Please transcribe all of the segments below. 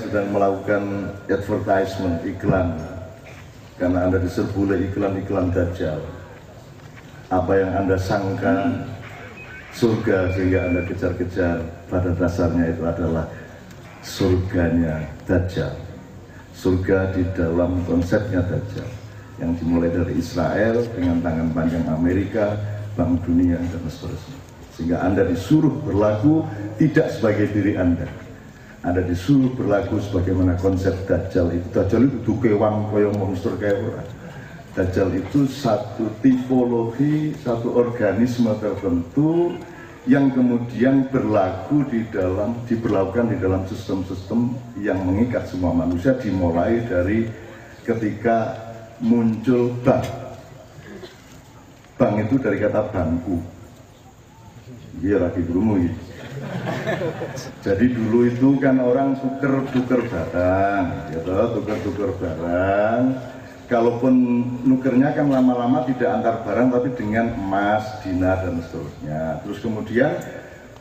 sedang melakukan advertisement, iklan, karena Anda diserbu oleh iklan-iklan Dajjal. Apa yang Anda sangka surga sehingga Anda kejar-kejar, pada dasarnya itu adalah surganya Dajjal. Surga di dalam konsepnya Dajjal, yang dimulai dari Israel dengan tangan panjang Amerika, Bank Dunia, dan seterusnya. Sehingga Anda disuruh berlaku tidak sebagai diri Anda. Anda disuruh berlaku sebagaimana konsep Dajjal itu. Dajjal itu dukewang koyong monster kayak orang. Dajjal itu satu tipologi, satu organisme tertentu yang kemudian diberlakukan di dalam sistem-sistem yang mengikat semua manusia, dimulai dari ketika muncul bank. Bank itu dari kata bangku. Iya lagi berumur gitu. Jadi dulu itu kan orang tuker barang, gitu, tuker barang. Kalaupun nukernya kan lama-lama tidak antar barang, tapi dengan emas, dinar, dan seterusnya. Terus kemudian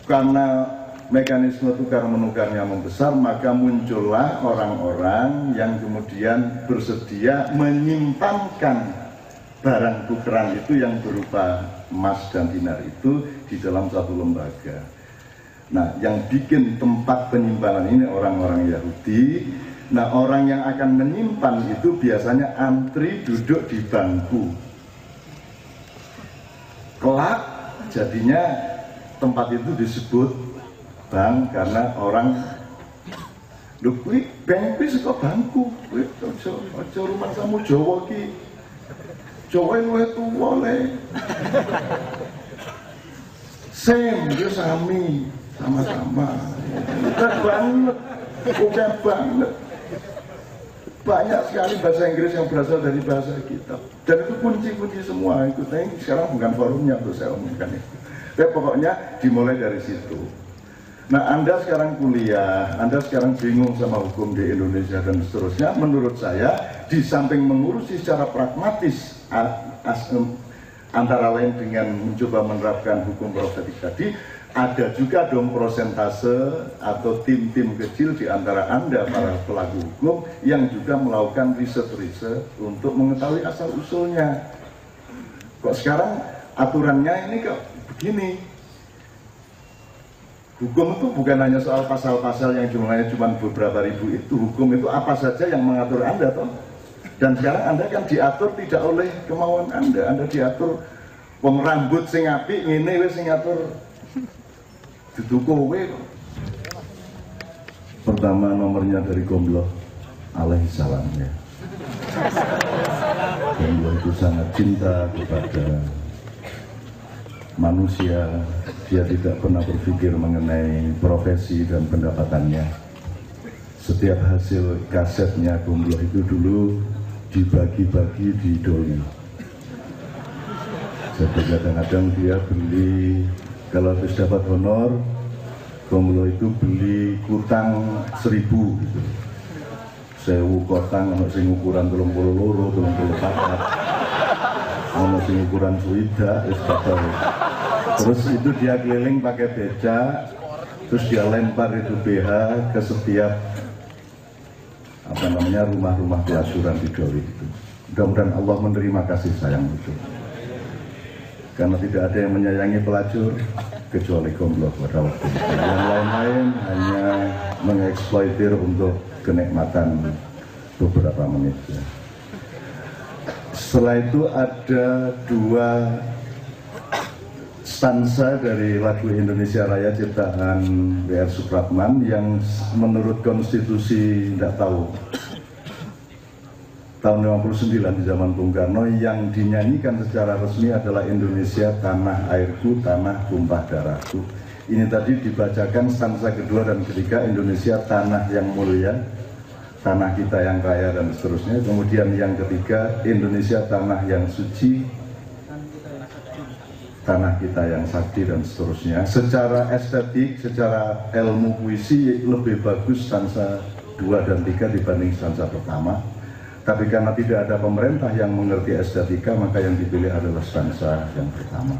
karena mekanisme tukar menukarnya membesar, maka muncullah orang-orang yang kemudian bersedia menyimpankan barang tukeran itu yang berupa emas dan dinar itu di dalam satu lembaga. Nah, yang bikin tempat penyimpanan ini orang-orang Yahudi. Nah, orang yang akan menyimpan itu biasanya antri duduk di bangku. Kelak jadinya tempat itu disebut bank karena orang lho kuwi bank kuwi saka bangku. Kuwi aja rumah kamu Jawa ki. Jawa luwih tuwa le. Dia sami sama-sama. Bukan banget. Banyak sekali bahasa Inggris yang berasal dari bahasa kita, dan itu kunci-kunci semua itu. Tapi sekarang bukan forumnya untuk saya omongkan itu. Tapi pokoknya dimulai dari situ. Nah, Anda sekarang kuliah, Anda sekarang bingung sama hukum di Indonesia dan seterusnya. Menurut saya, di samping mengurusi secara pragmatis antara lain dengan mencoba menerapkan hukum profetik tadi, ada juga dong prosentase atau tim-tim kecil di antara Anda para pelaku hukum yang juga melakukan riset-riset untuk mengetahui asal-usulnya. Kok sekarang aturannya ini kok begini? Hukum itu bukan hanya soal pasal-pasal yang jumlahnya cuma beberapa ribu itu. Hukum itu apa saja yang mengatur Anda toh? Dan sekarang Anda kan diatur tidak oleh kemauan Anda. Anda diatur wong rambut sing apik ngene wis sing ngatur dudu kowe. Pertama nomornya dari Gombloh alaihissalam ya. Gombloh itu sangat cinta kepada manusia. Dia tidak pernah berpikir mengenai profesi dan pendapatannya. Setiap hasil kasetnya Gombloh itu dulu dibagi-bagi di doli. Jadi kadang-kadang dia beli, kalau habis dapat honor, Gombloh itu beli kutang 1000 gitu. 1000 kotang, ada sing ukuran 32, 34, ada sing ukuran suida, terus itu dia keliling pakai beca, terus dia lempar itu BH ke setiap rumah-rumah pelacuran di Doli itu. Mudah-mudahan Allah menerima kasih sayang itu. Karena tidak ada yang menyayangi pelacur kecuali Gombloh pada waktu itu. Yang lain-lain hanya mengeksploitir untuk kenikmatan beberapa menit. Setelah itu ada dua stansa dari lagu Indonesia Raya ciptaan W.R. Supratman yang menurut konstitusi tidak tahu tahun 59 di zaman Bung Karno yang dinyanyikan secara resmi adalah Indonesia tanah airku, tanah tumpah darahku. Ini tadi dibacakan stansa kedua dan ketiga, Indonesia tanah yang mulia, tanah kita yang kaya dan seterusnya. Kemudian yang ketiga, Indonesia tanah yang suci, tanah kita yang sakti dan seterusnya. Secara estetik, secara ilmu puisi lebih bagus stansa 2 dan 3 dibanding stansa pertama. Tapi karena tidak ada pemerintah yang mengerti estetika, maka yang dipilih adalah stansa yang pertama.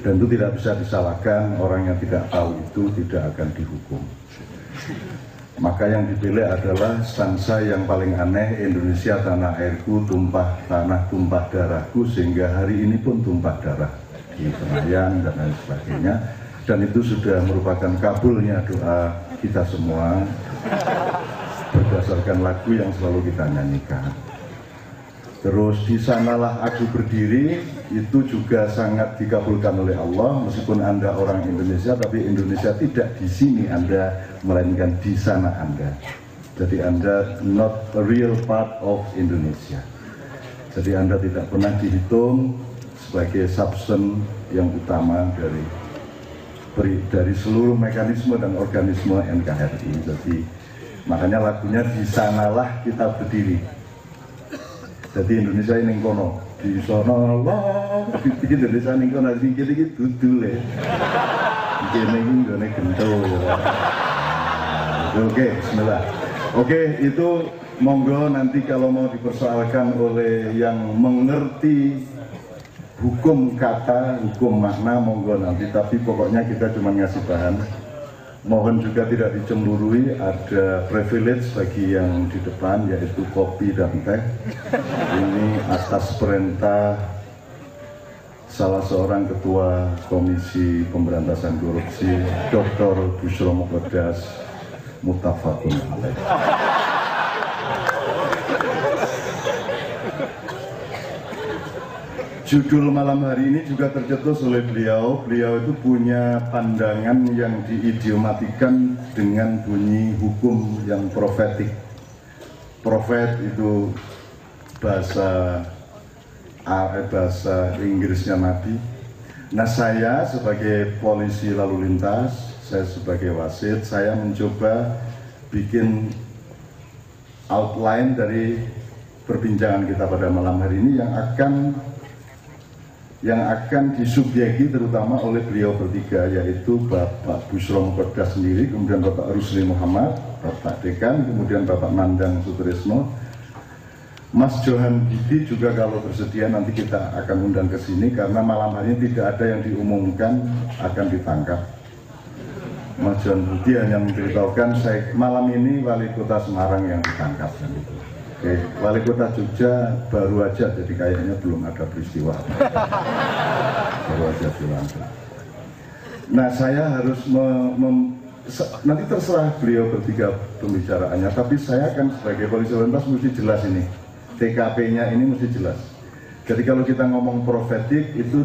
Dan itu tidak bisa disalahkan, orang yang tidak tahu itu tidak akan dihukum. Maka yang dipilih adalah stansa yang paling aneh, Indonesia tanah airku, tumpah tanah tumpah darahku, sehingga hari ini pun tumpah darah di Senayan dan lain sebagainya. Dan itu sudah merupakan kabulnya doa kita semua berdasarkan lagu yang selalu kita nyanyikan. Terus di sanalah aku berdiri, itu juga sangat dikabulkan oleh Allah. Meskipun Anda orang Indonesia, tapi Indonesia tidak di sini Anda, melainkan di sana Anda. Jadi Anda not a real part of Indonesia. Jadi Anda tidak pernah dihitung sebagai substance yang utama dari seluruh mekanisme dan organisme NKRI. Jadi makanya lagunya di sanalah kita berdiri. Jadi Indonesia ini kono, di sono Allah, di Indonesia ini kono, dikit-dikit dudul ya. Ini gini gento ya. Oke, bismillah. Oke, itu monggo nanti kalau mau dipersoalkan oleh yang mengerti hukum kata, hukum makna, monggo nanti. Tapi pokoknya kita cuma ngasih bahan. Mohon juga tidak dicemburui, ada privilege bagi yang di depan, yaitu kopi dan teh. Ini atas perintah salah seorang ketua Komisi Pemberantasan Korupsi, Dr. Bushro Muqaddas, muttafaqun alaih. Judul malam hari ini juga tercetus oleh beliau. Beliau itu punya pandangan yang diidiomatikan dengan bunyi hukum yang profetik. Profet itu bahasa Inggrisnya Nabi. Nah, saya sebagai polisi lalu lintas, saya sebagai wasit, saya mencoba bikin outline dari perbincangan kita pada malam hari ini yang akan disubjeki terutama oleh beliau bertiga, yaitu Bapak Bushro Muqaddas sendiri, kemudian Bapak Rusli Muhammad, Bapak Dekan, kemudian Bapak Nandang Sutrisno, Mas Johan Budi juga kalau bersedia nanti kita akan undang ke sini karena malam hari ini tidak ada yang diumumkan akan ditangkap. Mas Johan Budi hanya memberitahukan malam ini Wali Kota Semarang yang ditangkap dan itu. Oke, Wali Kota Jogja baru aja, jadi kayaknya belum ada peristiwa. Baru aja dilangsung. Nah, saya harus nanti terserah beliau bertiga pembicaraannya, tapi saya kan sebagai polisi lalu lintas mesti jelas ini. TKP-nya ini mesti jelas. Jadi kalau kita ngomong profetik itu,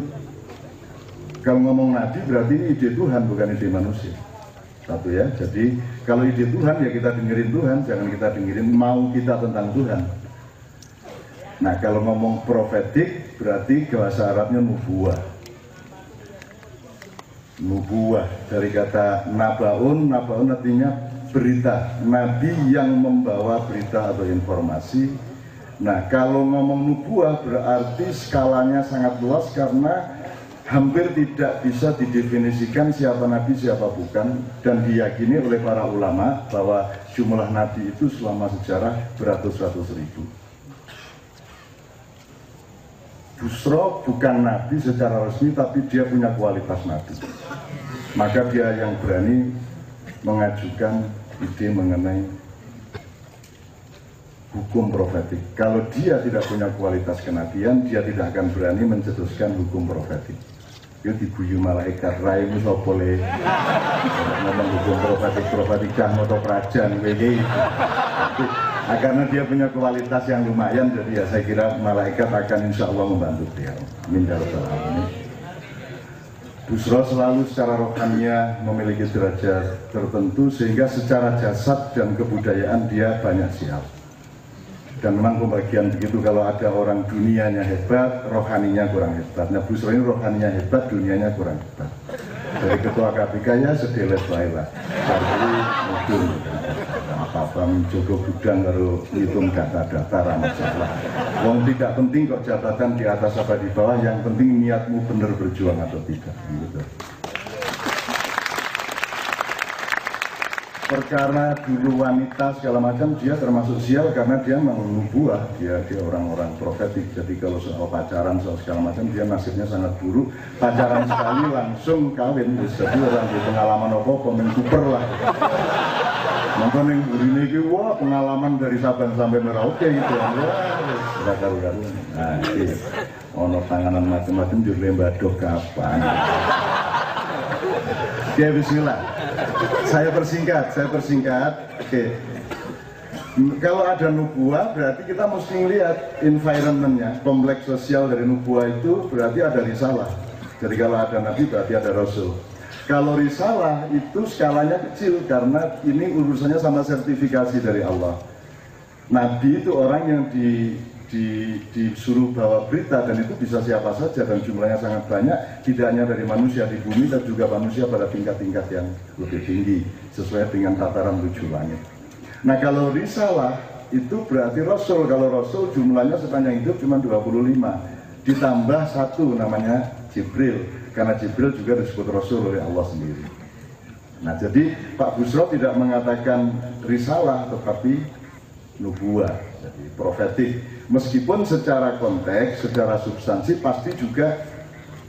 kalau ngomong nabi berarti ini ide Tuhan bukan ide manusia. Satu ya, jadi kalau ide Tuhan ya kita dengerin Tuhan, jangan kita dengerin mau kita tentang Tuhan. Nah, kalau ngomong profetik berarti bahasa Arabnya nubuah. Nubuah dari kata nabaun, nabaun artinya berita, nabi yang membawa berita atau informasi. Nah, kalau ngomong nubuah berarti skalanya sangat luas karena hampir tidak bisa didefinisikan siapa nabi siapa bukan, dan diyakini oleh para ulama bahwa jumlah nabi itu selama sejarah beratus-ratus ribu. Bushro bukan nabi secara resmi, tapi dia punya kualitas nabi. Maka dia yang berani mengajukan ide mengenai hukum profetik. Kalau dia tidak punya kualitas kenabian, dia tidak akan berani mencetuskan hukum profetik. Dia diguyu malaikat raimu sopole ngomong hukum profetik dah moto kerajaan ini. Nah, karena dia punya kualitas yang lumayan, jadi ya saya kira malaikat akan insya Allah membantu dia. Amin ya rabbal alamin. Bushro selalu secara rohaninya memiliki derajat tertentu sehingga secara jasad dan kebudayaan dia banyak siap. Dan memang pembagian begitu, kalau ada orang dunianya hebat, rohaninya kurang hebat. Nah, Bushro ini rohaninya hebat, dunianya kurang hebat. Dari ketua KPK ya sedeles baiklah. Jadi mungkin apa-apa menjogo gudang baru ngitung data-data masalah. Wong tidak penting kok jabatan di atas apa di bawah, yang penting niatmu benar berjuang atau tidak. Gitu. Perkara dulu wanita segala macam dia termasuk sial karena dia menubuah, dia orang-orang profetik. Jadi kalau soal pacaran soal segala macam dia nasibnya sangat buruk. Pacaran sekali langsung kawin. Jadi orang di pengalaman apa komen super lah. Nonton yang burine iki wah pengalaman dari Sabang sampai Merauke gitu ya. Wah, karu-karu. Nah, iki ono tanganan macam-macam jur lembado kapan. Oke, bismillah. Saya persingkat. Oke. Kalau ada nubuah berarti kita mesti lihat environmentnya, kompleks sosial dari nubuah itu berarti ada risalah. Jadi kalau ada nabi berarti ada rasul. Kalau risalah itu skalanya kecil karena ini urusannya sama sertifikasi dari Allah. Nabi itu orang yang disuruh bawa berita dan itu bisa siapa saja dan jumlahnya sangat banyak, tidak hanya dari manusia di bumi dan juga manusia pada tingkat-tingkat yang lebih tinggi sesuai dengan tataran 7 langit. Nah kalau risalah itu berarti rasul. Kalau rasul jumlahnya sepanjang hidup cuma 25 ditambah 1 namanya Jibril. Karena Jibril juga disebut Rasul oleh Allah sendiri. Nah jadi Pak Busro tidak mengatakan risalah tetapi nubuah, jadi profetik. Meskipun secara konteks, secara substansi pasti juga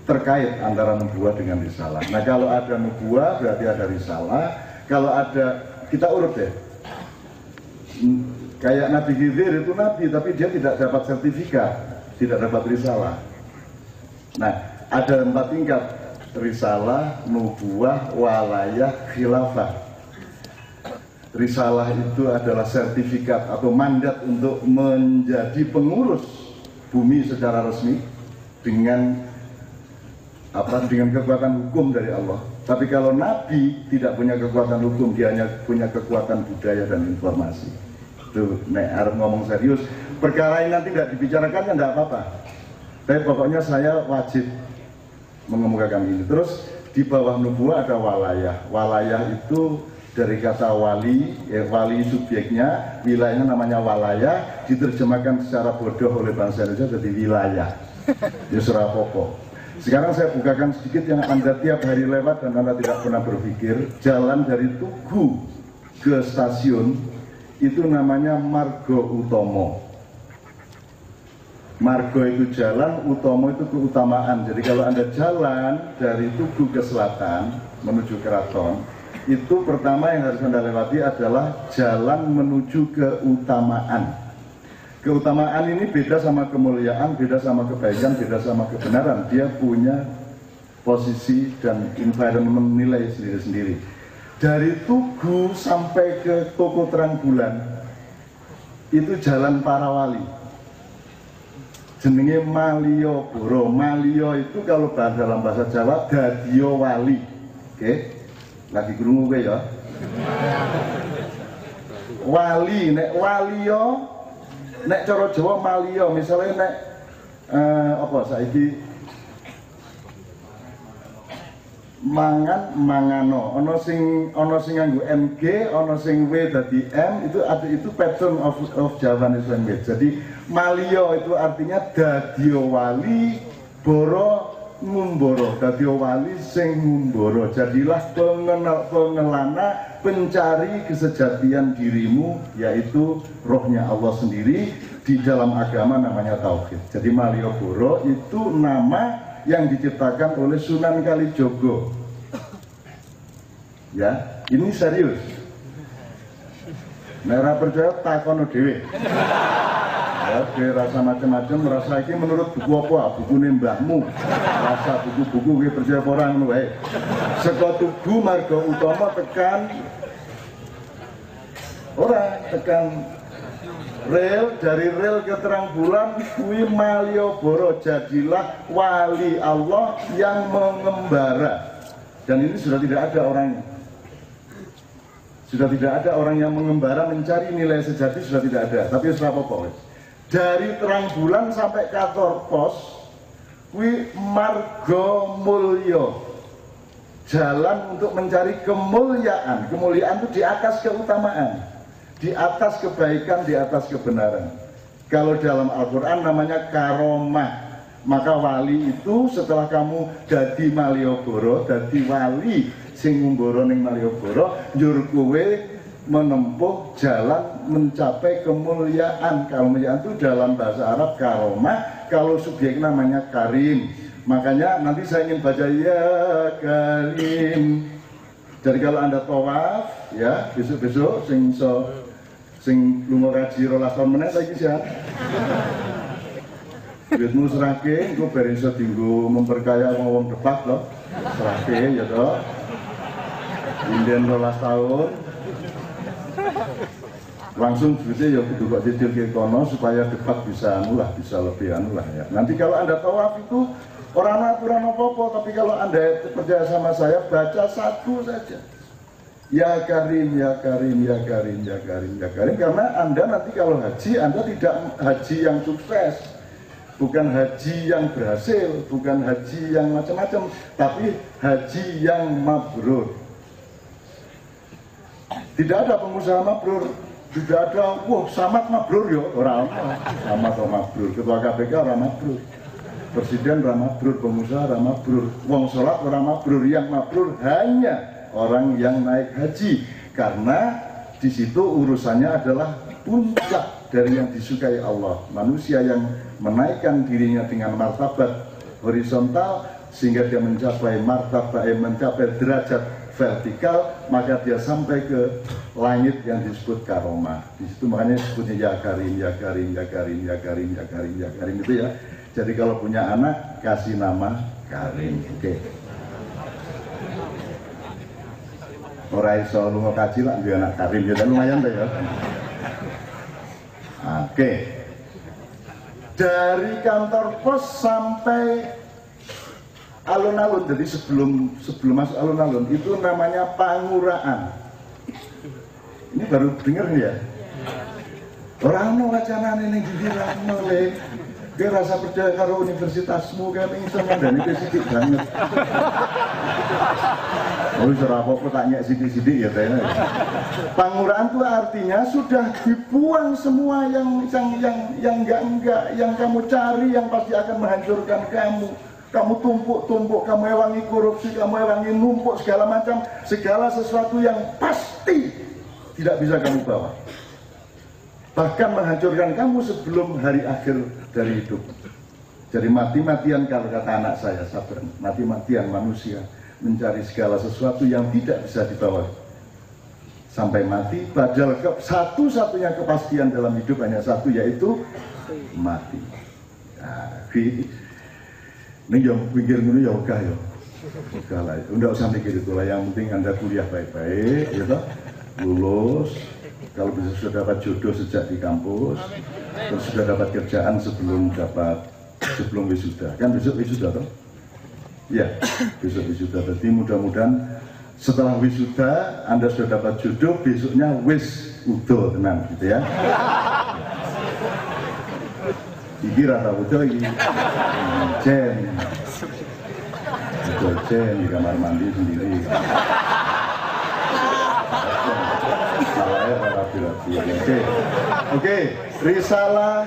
terkait antara nubuah dengan risalah. Nah kalau ada nubuah berarti ada risalah. Kalau ada, kita urut deh. Kayak Nabi Khidir itu nabi tapi dia tidak dapat sertifikat, tidak dapat risalah. Nah ada 4 tingkat: risalah, nubuah, walayah, khilafah. Risalah itu adalah sertifikat atau mandat untuk menjadi pengurus bumi secara resmi dengan dengan kekuatan hukum dari Allah. Tapi kalau nabi tidak punya kekuatan hukum, dia hanya punya kekuatan budaya dan informasi. Itu harus ngomong serius. Perkara ini nanti tidak dibicarakan ya tidak apa-apa. Tapi pokoknya saya wajib mengemukakan ini. Terus di bawah nubuah ada walayah. Walayah itu dari kata wali, wali subjeknya, wilayahnya namanya walayah, diterjemahkan secara bodoh oleh bangsa Indonesia jadi wilayah. Yusra pokok. Sekarang saya bukakan sedikit yang Anda tiap hari lewat dan Anda tidak pernah berpikir. Jalan dari Tugu ke stasiun itu namanya Margo Utomo. Margo itu jalan, utomo itu keutamaan. Jadi kalau Anda jalan dari Tugu ke selatan menuju keraton, itu pertama yang harus Anda lewati adalah jalan menuju keutamaan. Keutamaan ini beda sama kemuliaan, beda sama kebaikan, beda sama kebenaran. Dia punya posisi dan environment nilai sendiri-sendiri. Dari Tugu sampai ke Toko Terang Bulan itu jalan para wali. Jenenge Malioboro. Malio itu kalau dalam bahasa Jawa dadio wali. Oke, lagi krungu kowe ya. Wali, nek walio, nek cara Jawa malio. Misalnya nek apa saiki mangan mangano, ono sing nganggo MG, ono sing W dadi M, itu pattern of Javanese language. Jadi malio itu artinya dadio wali, boro ngumboro, dadio wali sing ngumboro. Jadilah pengelana, pencari kesejatian dirimu, yaitu rohnya Allah sendiri. Di dalam agama namanya tauhid. Jadi Malioboro itu nama yang diciptakan oleh Sunan Kalijogo. Ya, ini serius. Nek percaya takono dhewe. Ya, rasa macam-macam, rasa iki menurut buku apa? Buku mbahmu. Rasa buku-buku kowe percaya ora ngono wae. Saka Tugu Margo Utama tekan rel, dari rel ke Terang Bulan kuwi Malioboro. Jadilah wali Allah yang mengembara. Dan ini sudah tidak ada orangnya. Sudah tidak ada orang yang mengembara mencari nilai sejati, sudah tidak ada. Tapi apa-apa. Dari Terang Bulan sampai kantor pos kuwi Margo Mulyo. Jalan untuk mencari kemuliaan. Kemuliaan itu di atas keutamaan, di atas kebaikan, di atas kebenaran. Kalau dalam Al-Quran namanya karomah. Maka wali itu setelah kamu dadi Malioboro, dadi wali sing ngumboro ning Malioboro, njur kowe menempuh jalan mencapai kemuliaan. Kemuliaan itu dalam bahasa Arab karomah, kalau subjek namanya karim. Makanya nanti saya ingin baca ya karim, Jadi kalau Anda tawaf, ya besok-besok sing lunga kaji 12 tahun meneh saiki sehat. Duitmu serake, engko bar iso dienggo memperkaya wong depak loh. Serake ya toh. Inden 12 tahun. Langsung duitnya ya kudu kok cicil ke kono supaya depak bisa anulah, bisa lebih anulah ya. Nanti kalau Anda tawaf itu orang aturan apa-apa, tapi kalau Anda percaya sama saya, baca satu saja. Ya Karim, ya Karim, ya Karim, ya Karim, ya Karim. Karena Anda nanti kalau haji, Anda tidak haji yang sukses, bukan haji yang berhasil, bukan haji yang macam-macam, tapi haji yang mabrur. Tidak ada pengusaha mabrur, tidak ada, wah Samad mabrur ya, orang Samad atau mabrur, ketua KPK orang mabrur, presiden orang mabrur, pengusaha orang mabrur, wong sholat orang mabrur. Yang mabrur hanya orang yang naik haji, karena di situ urusannya adalah puncak dari yang disukai Allah. Manusia yang menaikkan dirinya dengan martabat horizontal sehingga dia mencapai martabat, mencapai derajat vertikal, maka dia sampai ke langit yang disebut karomah. Di situ makanya disebutnya ya Karim, ya Karim, ya Karim, ya Karim, ya Karim, ya Karim itu ya. Jadi kalau punya anak kasih nama Karim, oke. Orang iso lunga kaji lah dia anak Karim ya, lumayan deh ya. Oke. Dari kantor pos sampai alun-alun, jadi sebelum masuk alun-alun itu namanya Panguraan. Ini baru denger ya. Orang no wacana ini giliran mulai. Dia rasa percaya karo universitasmu kan ini sama dan itu sedikit banget. Oh, apa tanya sidik-sidik ya tanya. Panguraan itu artinya sudah dibuang semua yang enggak, yang kamu cari yang pasti akan menghancurkan kamu. Kamu tumpuk, kamu ewangi korupsi, kamu ewangi numpuk segala macam, segala sesuatu yang pasti tidak bisa kamu bawa. Bahkan menghancurkan kamu sebelum hari akhir dari hidup. Jadi mati-matian kalau kata anak saya, sabar, mati-matian manusia mencari segala sesuatu yang tidak bisa dibawa sampai mati, padahal satu-satunya kepastian dalam hidup hanya satu, yaitu mati. Nah, ini yang pikir ini ya ogah ya. Ogah lah, enggak usah mikir itu lah, yang penting Anda kuliah baik-baik, ya toh, lulus. Kalau bisa sudah dapat jodoh sejak di kampus, terus sudah dapat kerjaan sebelum wisuda. Kan besok wisuda toh? Ya, besok wisuda. Jadi mudah-mudahan setelah wisuda Anda sudah dapat jodoh, besoknya wis udo tenang gitu ya. Iki rata udo iki. Cen di kamar mandi sendiri. Oke, risalah,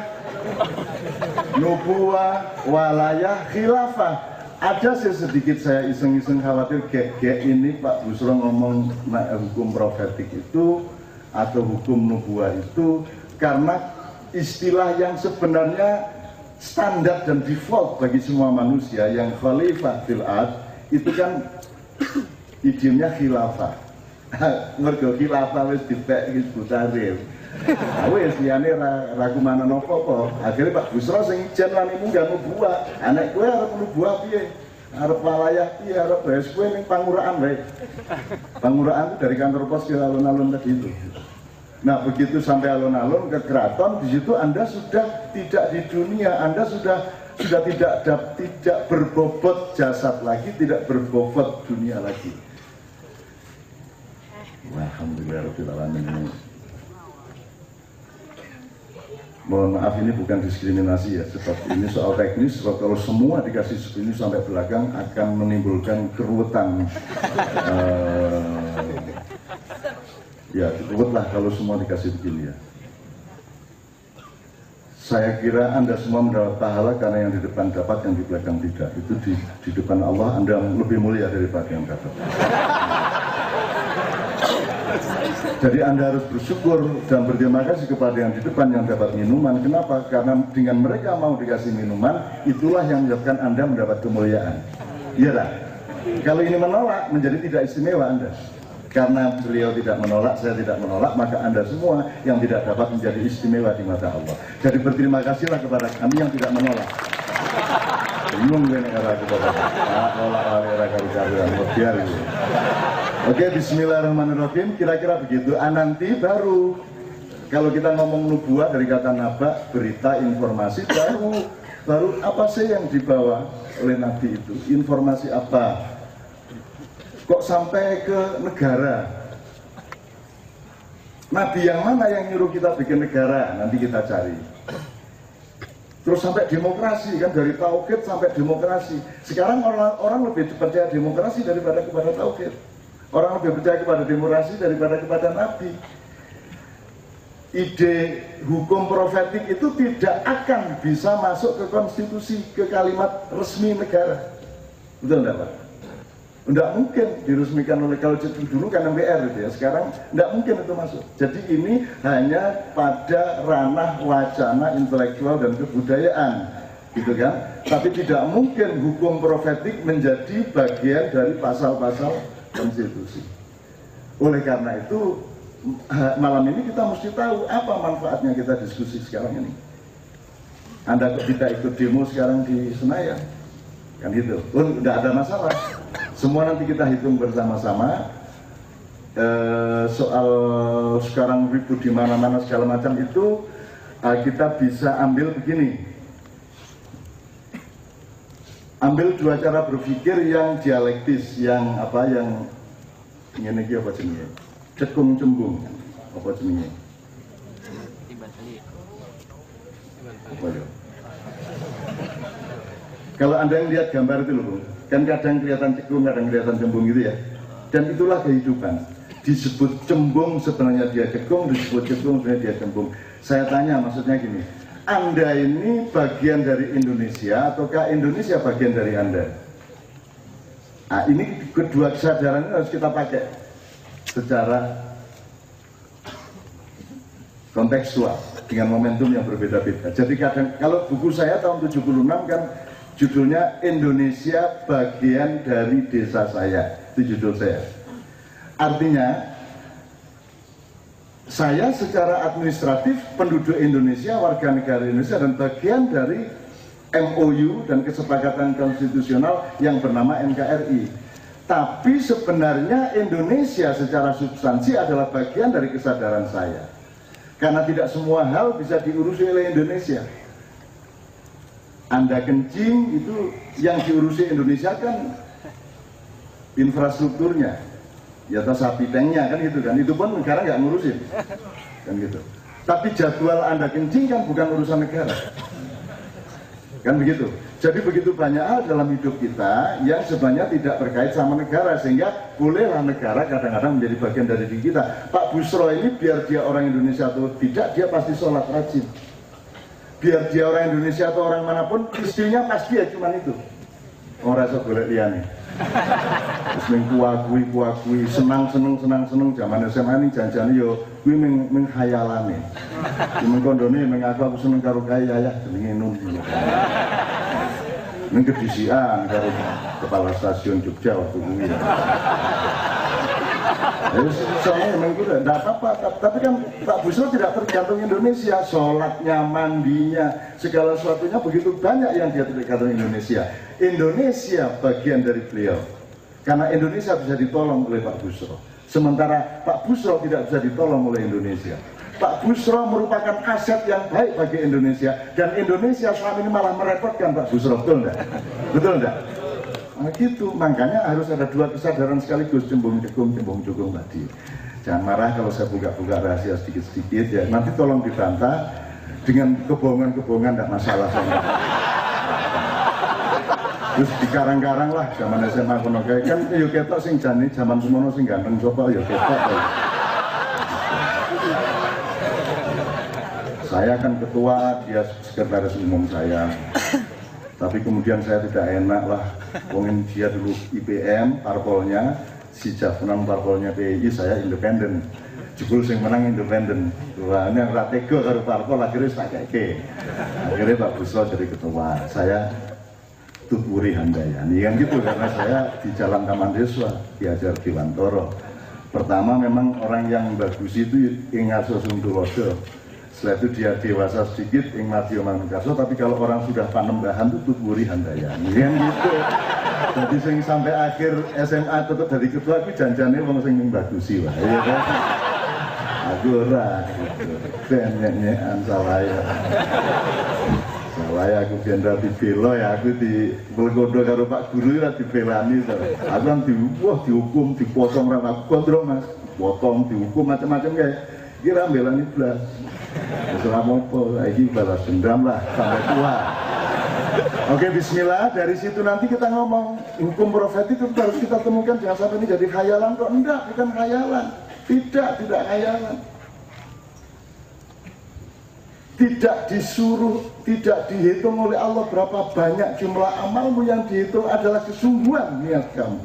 nubuwah, walayah, khilafah. Ada sedikit saya iseng-iseng khawatir kayak ini Pak Busro ngomong hukum profetik itu atau hukum nubuwah itu, karena istilah yang sebenarnya standar dan default bagi semua manusia yang khalifah fil ard itu kan idiomnya khilafah. Mergo khilafah wis dipek iki butaril. Wis liyane ra kumanan apa-apa. Akhire Pak Busro sing ijen lan munggah nubuwah. Anak kowe arep nubuwah piye? Arep walayah piye? Arep bahas kowe ning Panguraan wae. Panguraan itu dari kantor pos ke alun-alun tadi itu. Nah, begitu sampai alun-alun ke keraton, di situ Anda sudah tidak di dunia, Anda sudah tidak berbobot jasad lagi, tidak berbobot dunia lagi. Alhamdulillahirrahmanirrahim. Mohon maaf, ini bukan diskriminasi ya, sebab ini soal teknis. Sebab kalau semua dikasih ini sampai belakang akan menimbulkan keruwetan. Ya, ruwet lah kalau semua dikasih begini ya. Saya kira Anda semua mendapat pahala karena yang di depan dapat, yang di belakang tidak. Itu di depan Allah Anda lebih mulia daripada yang dapat. Jadi Anda harus bersyukur dan berterima kasih kepada yang di depan yang dapat minuman. Kenapa? Karena dengan mereka mau dikasih minuman, itulah yang menyebabkan Anda mendapat kemuliaan. Iya tak? Kalau ini menolak, menjadi tidak istimewa Anda. Karena beliau tidak menolak, saya tidak menolak, maka Anda semua yang tidak dapat menjadi istimewa di mata Allah. Jadi berterima kasihlah kepada kami yang tidak menolak. Bingung gue negara kepada Oke, bismillahirrahmanirrahim. Kira-kira begitu. Nanti baru kalau kita ngomong nubuah dari kata naba, berita, informasi, baru apa sih yang dibawa oleh Nabi itu? Informasi apa? Kok sampai ke negara? Nabi yang mana yang nyuruh kita bikin negara? Nanti kita cari. Terus sampai demokrasi, kan dari tauhid sampai demokrasi. Sekarang orang lebih percaya demokrasi daripada kepada tauhid. Orang lebih percaya kepada demokrasi daripada kepada Nabi. Ide hukum profetik itu tidak akan bisa masuk ke konstitusi, ke kalimat resmi negara. Betul enggak, Pak? Tidak mungkin diresmikan oleh, kalau dulu kan MPR gitu ya, sekarang tidak mungkin itu masuk. Jadi ini hanya pada ranah wacana intelektual dan kebudayaan, gitu kan. Tapi tidak mungkin hukum profetik menjadi bagian dari pasal-pasal konstitusi. Oleh karena itu malam ini kita mesti tahu apa manfaatnya kita diskusi sekarang ini. Anda kita ikut demo sekarang di Senayan, kan gitu. Tidak ada masalah. Semua nanti kita hitung bersama-sama. Soal sekarang ribut di mana-mana segala macam itu kita bisa ambil begini. Ambil dua cara berpikir yang dialektis, yang apa, yang ini apa jenisnya? Cekung cembung, apa jenisnya? Apa ya? Kalau Anda yang lihat gambar itu loh, kan kadang kelihatan cekung, kadang kelihatan cembung gitu ya. Dan itulah kehidupan. Disebut cembung sebenarnya dia cekung, disebut cekung sebenarnya dia cembung. Saya tanya, maksudnya gini, Anda ini bagian dari Indonesia ataukah Indonesia bagian dari Anda? Nah, ini kedua kesadaran ini harus kita pakai secara kontekstual dengan momentum yang berbeda-beda. Jadi kadang, kalau buku saya tahun 76 kan judulnya Indonesia bagian dari desa saya, itu judul saya. Artinya saya secara administratif penduduk Indonesia, warga negara Indonesia, dan bagian dari MOU dan kesepakatan konstitusional yang bernama NKRI. Tapi sebenarnya Indonesia secara substansi adalah bagian dari kesadaran saya. Karena tidak semua hal bisa diurusi oleh Indonesia. Anda kencing itu yang diurusi Indonesia kan infrastrukturnya, ya atau sapi tanknya kan gitu kan, itu pun negara nggak ngurusin kan gitu. Tapi jadwal Anda kencing kan bukan urusan negara, kan begitu. Jadi begitu banyak hal dalam hidup kita yang sebenarnya tidak terkait sama negara, sehingga bolehlah negara kadang-kadang menjadi bagian dari diri kita. Pak Busro ini biar dia orang Indonesia atau tidak, dia pasti sholat rajin. Biar dia orang Indonesia atau orang manapun, istrinya pasti ya cuman itu. Orang rasa boleh liane. Terus kuakui, senang zaman SMA ini janjane yo kuwi menghayalane. Cuman kondone mengaku aku seneng karo kaya ya jenenge Nun. Ning kedisian karo kepala stasiun Jogja waktu kuwi. Soalnya memang itu tidak apa-apa, tapi kan Pak Busro tidak tergantung Indonesia, sholatnya, mandinya, segala sesuatunya begitu banyak yang dia tergantung Indonesia. Indonesia bagian dari beliau, karena Indonesia bisa ditolong oleh Pak Busro, sementara Pak Busro tidak bisa ditolong oleh Indonesia. Pak Busro merupakan aset yang baik bagi Indonesia, dan Indonesia selama ini malah merepotkan Pak Busro, betul enggak? Betul enggak? Nah gitu, makanya harus ada dua kesadaran sekaligus, cembung jukung tadi. Jangan marah kalau saya buka-buka rahasia sedikit-sedikit ya, nanti tolong dibantah dengan kebohongan-kebohongan, tidak masalah saya. Terus dikarang-karang lah, zaman SMA kono kan yo ketok sing jane zaman semono sing ganteng coba yo ketok. Saya kan ketua, dia sekretaris umum saya. Tapi kemudian saya tidak enak lah, wongin dia dulu IPM, parpolnya, si Jafnan parpolnya PII, saya independen. Jebul sing menang independen. Wah, ini yang ratego karo parpol akhirnya saya kayak. Akhirnya Pak Busro jadi ketua, saya tuturi handayani kan gitu, karena saya di Jalan Taman Desa diajar di Wantoro. Pertama memang orang yang bagus itu ingat sosum tulodo. Setelah itu dia dewasa sedikit ing mati manungkaso, tapi kalau orang sudah panembahan itu tuturi handayan. Kan gitu. Jadi sing sampai akhir SMA tetap dari ketua aku janjane wong sing bagusi wae ya kan. Aku ora gitu. Ben-nyekan sawaya. Sawaya aku ben ra dibela ya aku di Belgodo karo Pak Guru ora dibelani to. Aku kan dihukum, dipotong ra aku kontrol Mas. Potong, dihukum macam-macam kae. Iki ra belani blas. Selama apa iki balas dendam lah sampai tua. Oke, bismillah. Dari situ nanti kita ngomong hukum profetik itu harus kita temukan. Jangan sampai ini jadi khayalan kok. Enggak, bukan khayalan. Tidak khayalan. Tidak disuruh, tidak dihitung oleh Allah berapa banyak jumlah amalmu, yang dihitung adalah kesungguhan niat kamu.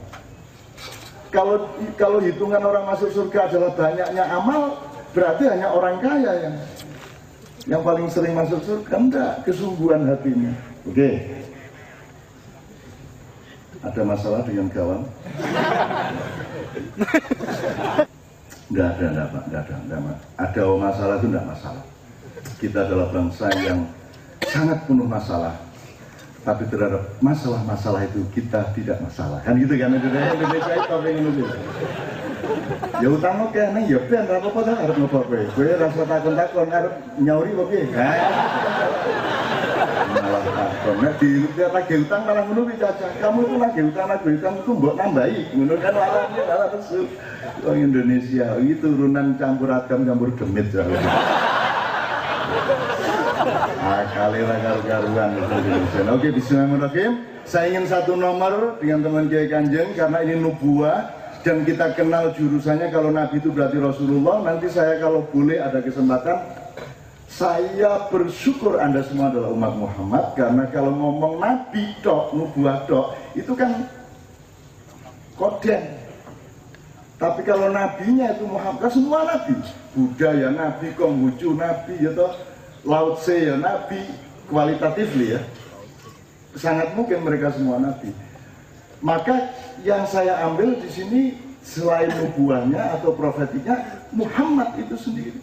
Kalau hitungan orang masuk surga adalah banyaknya amal, berarti hanya orang kaya yang paling sering masuk surga. Enggak, kesungguhan hatinya. Oke. Ada masalah dengan kawan? Enggak ada Pak, enggak ada. Ada masalah itu enggak masalah. Kita adalah bangsa yang sangat penuh masalah, tapi terhadap masalah-masalah itu kita tidak masalah. Kan gitu kan, Indonesia itu apa yang gitu. Ya utang oke, neng ya ben apa-apa dah arep ngopo kowe. Kowe rasa takon-takon arep nyauri kok piye? Malah takon. Nek lagi utang malah ngono kuwi Caca. Kamu itu lagi utang itu mbok nambahi. Ngono kan malah resu. Wong Indonesia iki turunan campur agam campur demit jare. Kalira karuan Indonesia. Oke, bismillahirrahmanirrahim. Saya ingin satu nomor dengan teman Kiai Kanjeng karena ini nubuah dan kita kenal jurusannya. Kalau Nabi itu berarti Rasulullah. Nanti saya kalau boleh ada kesempatan, saya bersyukur Anda semua adalah umat Muhammad, karena kalau ngomong Nabi tok, nubuah tok, itu kan koden. Tapi kalau nabinya itu Muhammad, kan semua nabi. Buddha ya nabi, Konghucu nabi, ya toh, Lao Tse ya nabi, kualitatif ya. Sangat mungkin mereka semua nabi. Maka yang saya ambil di sini selain nubuahnya atau profetiknya, Muhammad itu sendiri.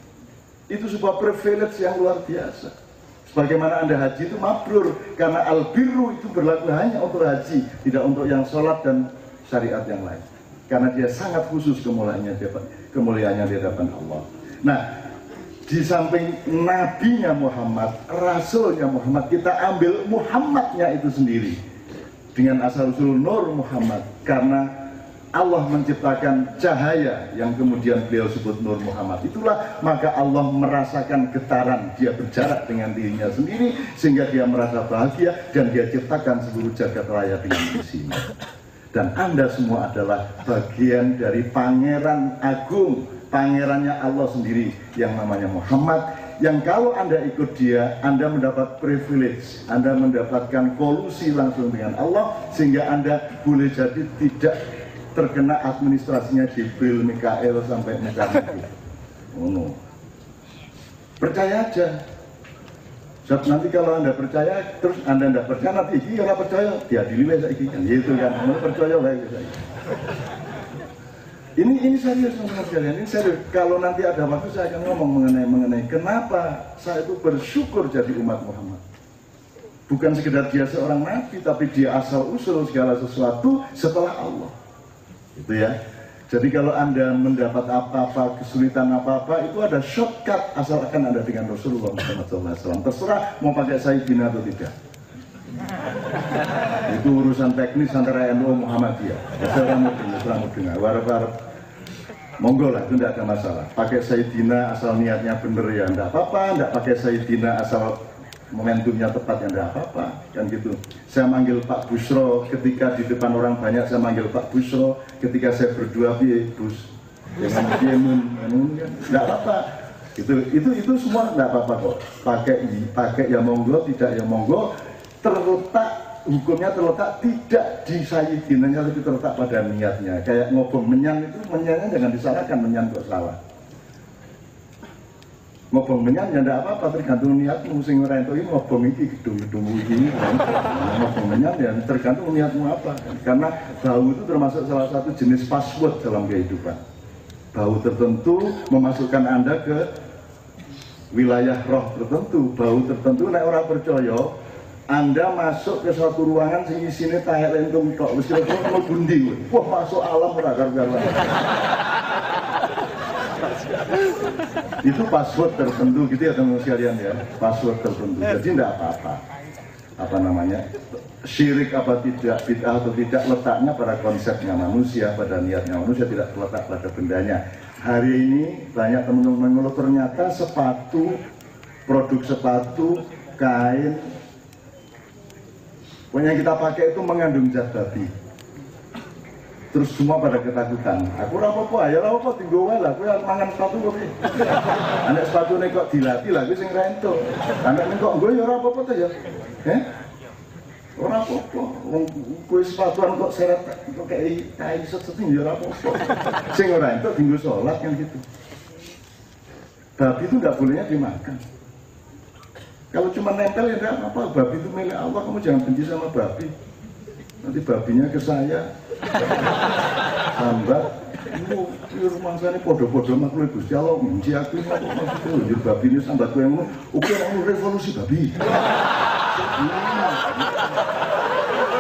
Itu sebuah privilege yang luar biasa. Sebagaimana Anda haji itu mabrur, karena al-birru itu berlaku hanya untuk haji, tidak untuk yang sholat dan syariat yang lain. Karena dia sangat khusus kemuliaannya di hadapan Allah. Nah, di samping nabinya Muhammad, rasulnya Muhammad, kita ambil Muhammadnya itu sendiri dengan asal-usul Nur Muhammad, karena Allah menciptakan cahaya yang kemudian beliau sebut Nur Muhammad. Itulah maka Allah merasakan getaran, dia berjarak dengan dirinya sendiri sehingga dia merasa bahagia dan dia ciptakan seluruh jagat raya dengan isinya. Dan Anda semua adalah bagian dari pangeran agung, pangerannya Allah sendiri yang namanya Muhammad, yang kalau Anda ikut dia, Anda mendapat privilege, Anda mendapatkan kolusi langsung dengan Allah, sehingga Anda boleh jadi tidak terkena administrasinya Jibril, Mikael sampai Mikael. Oh no. Percaya aja. Sebab nanti kalau Anda percaya, terus Anda tidak percaya, nanti ini kalau percaya, diadili saya kan, gitu kan, mau percaya saya. Ini serius teman-teman sekalian, ini serius. Kalau nanti ada waktu saya akan ngomong mengenai kenapa saya itu bersyukur jadi umat Muhammad. Bukan sekedar dia seorang nabi, tapi dia asal usul segala sesuatu setelah Allah. Itu ya. Jadi kalau Anda mendapat apa-apa, kesulitan apa-apa, itu ada shortcut asalkan Anda dengan Rasulullah SAW. Terserah mau pakai Sayyidina atau tidak. Itu urusan teknis antara NU Muhammadiyah. Terserah mau dengar, warap-warap. Monggo lah, itu tidak ada masalah. Pakai Sayyidina asal niatnya bener ya tidak apa-apa, tidak pakai Sayyidina asal momentumnya tepat ya tidak apa-apa, kan gitu. Saya manggil Pak Busro ketika di depan orang banyak, saya manggil Pak Busro ketika saya berdua Bus dengan Yemun, tidak apa-apa. Itu semua tidak apa-apa kok. Pakai ya monggo, tidak ya monggo. Terletak hukumnya terletak tidak di Sayyidinanya, tapi terletak pada niatnya. Kayak ngobong menyan itu, menyannya jangan disalahkan, menyan kok salah. Ngobong menyan ya tidak apa-apa, tergantung niatmu. Sing ora entuk iki ngobong iki gedung-gedung iki. Ngobong menyan ya tergantung niatmu apa. Karena bau itu termasuk salah satu jenis password dalam kehidupan. bau tertentu memasukkan Anda ke wilayah roh tertentu, bau tertentu. Nek ora percaya, Anda masuk ke suatu ruangan sing isine taek lentung tok, wis kira-kira mau bundi. Wah, masuk alam ora karuan. Itu password tertentu gitu ya teman-teman sekalian ya, password tertentu. Jadi tidak apa-apa. Apa namanya? Syirik apa tidak, bid'ah atau tidak, letaknya pada konsepnya manusia, pada niatnya manusia, tidak terletak pada bendanya. Hari ini banyak teman-teman mengeluh ternyata sepatu, produk sepatu, kain, pokoknya yang kita pakai itu mengandung zat babi. Terus semua pada ketakutan. Aku rapopo, ya rapopo, tinggal wae lah. Aku mangan sepatu kok. Anak sepatu ini kok dilatih lah, gue sing rento. Anak ini kok gue ya rapopo tuh ya. Ora apa-apa, kowe sepatuan kok seret kok kayak set-seting ya ora apa-apa. Sing ora entuk dienggo salat kan gitu. Babi itu nggak bolehnya dimakan. Kalau cuma nempel ya enggak apa-apa, babi itu milik Allah, kamu jangan benci sama babi. Nanti babinya ke saya. Sambat, ini rumah saya ini podo-podo makhluk Gusti Allah, benci aku ini apa maksudnya? Babi ini sambat kowe ngono, oke aku revolusi babi.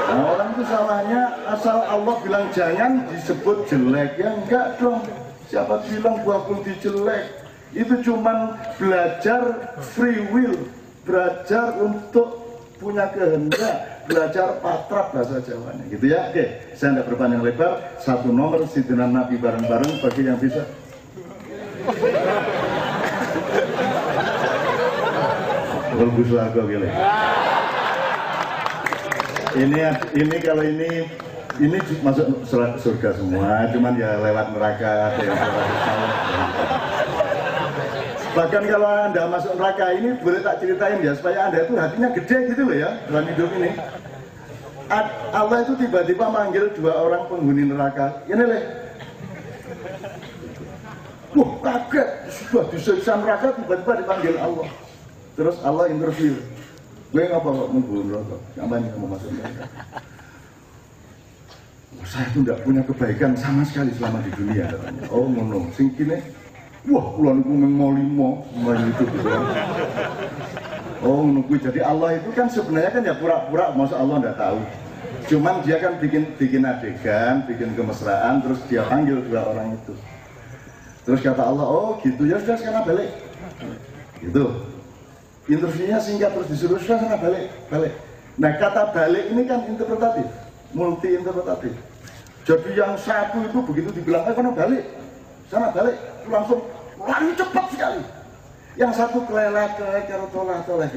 Nah, orang itu salahnya asal Allah bilang jangan disebut jelek, ya enggak dong. Siapa bilang buah putih jelek? Itu cuman belajar free will, belajar untuk punya kehendak, belajar patrap bahasa Jawanya, gitu ya. Oke, saya tidak berpanjang lebar. Satu nomor Sidina Nabi bareng-bareng bagi yang bisa. Bagus lah kau pilih. Ini kalau ini masuk surga semua, cuman ya lewat neraka atau yang bahkan kalau Anda masuk neraka ini boleh tak ceritain ya supaya Anda itu hatinya gede gitu loh ya dalam hidup ini. Allah itu tiba-tiba manggil dua orang penghuni neraka. Ini leh. Wah kaget, sudah disiksa neraka tiba-tiba dipanggil Allah. Terus Allah interview. Gue ngapa kok menghuni neraka? Ngapain kamu masuk neraka? Saya itu tidak punya kebaikan sama sekali selama di dunia katanya. Oh ngono, sing kene wah, ulan ku mengolimo itu gitu. Oh, nunggu. Jadi Allah itu kan sebenarnya kan ya pura-pura, masa Allah nggak tahu. Cuman dia kan bikin adegan, bikin kemesraan, terus dia panggil dua orang itu. Terus kata Allah, oh gitu ya sudah sekarang balik. Gitu. Interviewnya singkat terus disuruh sudah sana balik. Nah kata balik ini kan interpretatif, multi interpretatif. Jadi yang satu itu begitu dibilang, sana balik, langsung lari cepat sekali. Yang satu kelelat, toleh.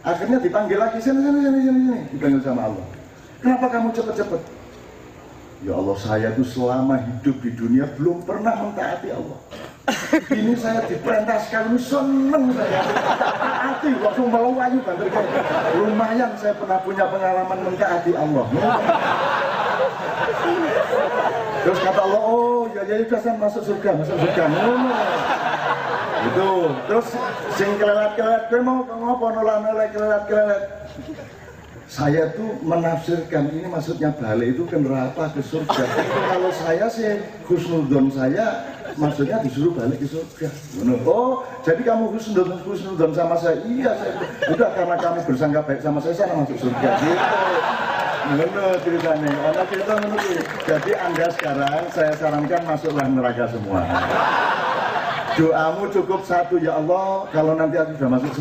Akhirnya dipanggil lagi, sini, dipanggil sama Allah. Kenapa kamu cepat-cepat? Ya Allah, saya itu selama hidup di dunia belum pernah mentaati Allah. Ini saya diperintah sekali, seneng saya. Taati, langsung melayu banter kayak. Lumayan saya pernah punya pengalaman mentaati Allah. Terus kata Allah, oh ya sudah saya masuk surga. Itu, terus sing kelelat, gue mau ngopo nolak kelelat. Saya tuh menafsirkan ini maksudnya balik itu ke neraka ke surga. Kalau saya sih husnudzon saya maksudnya disuruh balik ke surga. Oh, jadi kamu husnudzon sama saya? Iya, saya. Udah karena kamu bersangka baik sama saya masuk surga. Gitu. Menurut ceritanya, orang cerita menurut. Jadi Anda sekarang saya sarankan masuklah neraka semua. Doamu cukup satu, ya Allah, kalau nanti aku sudah masuk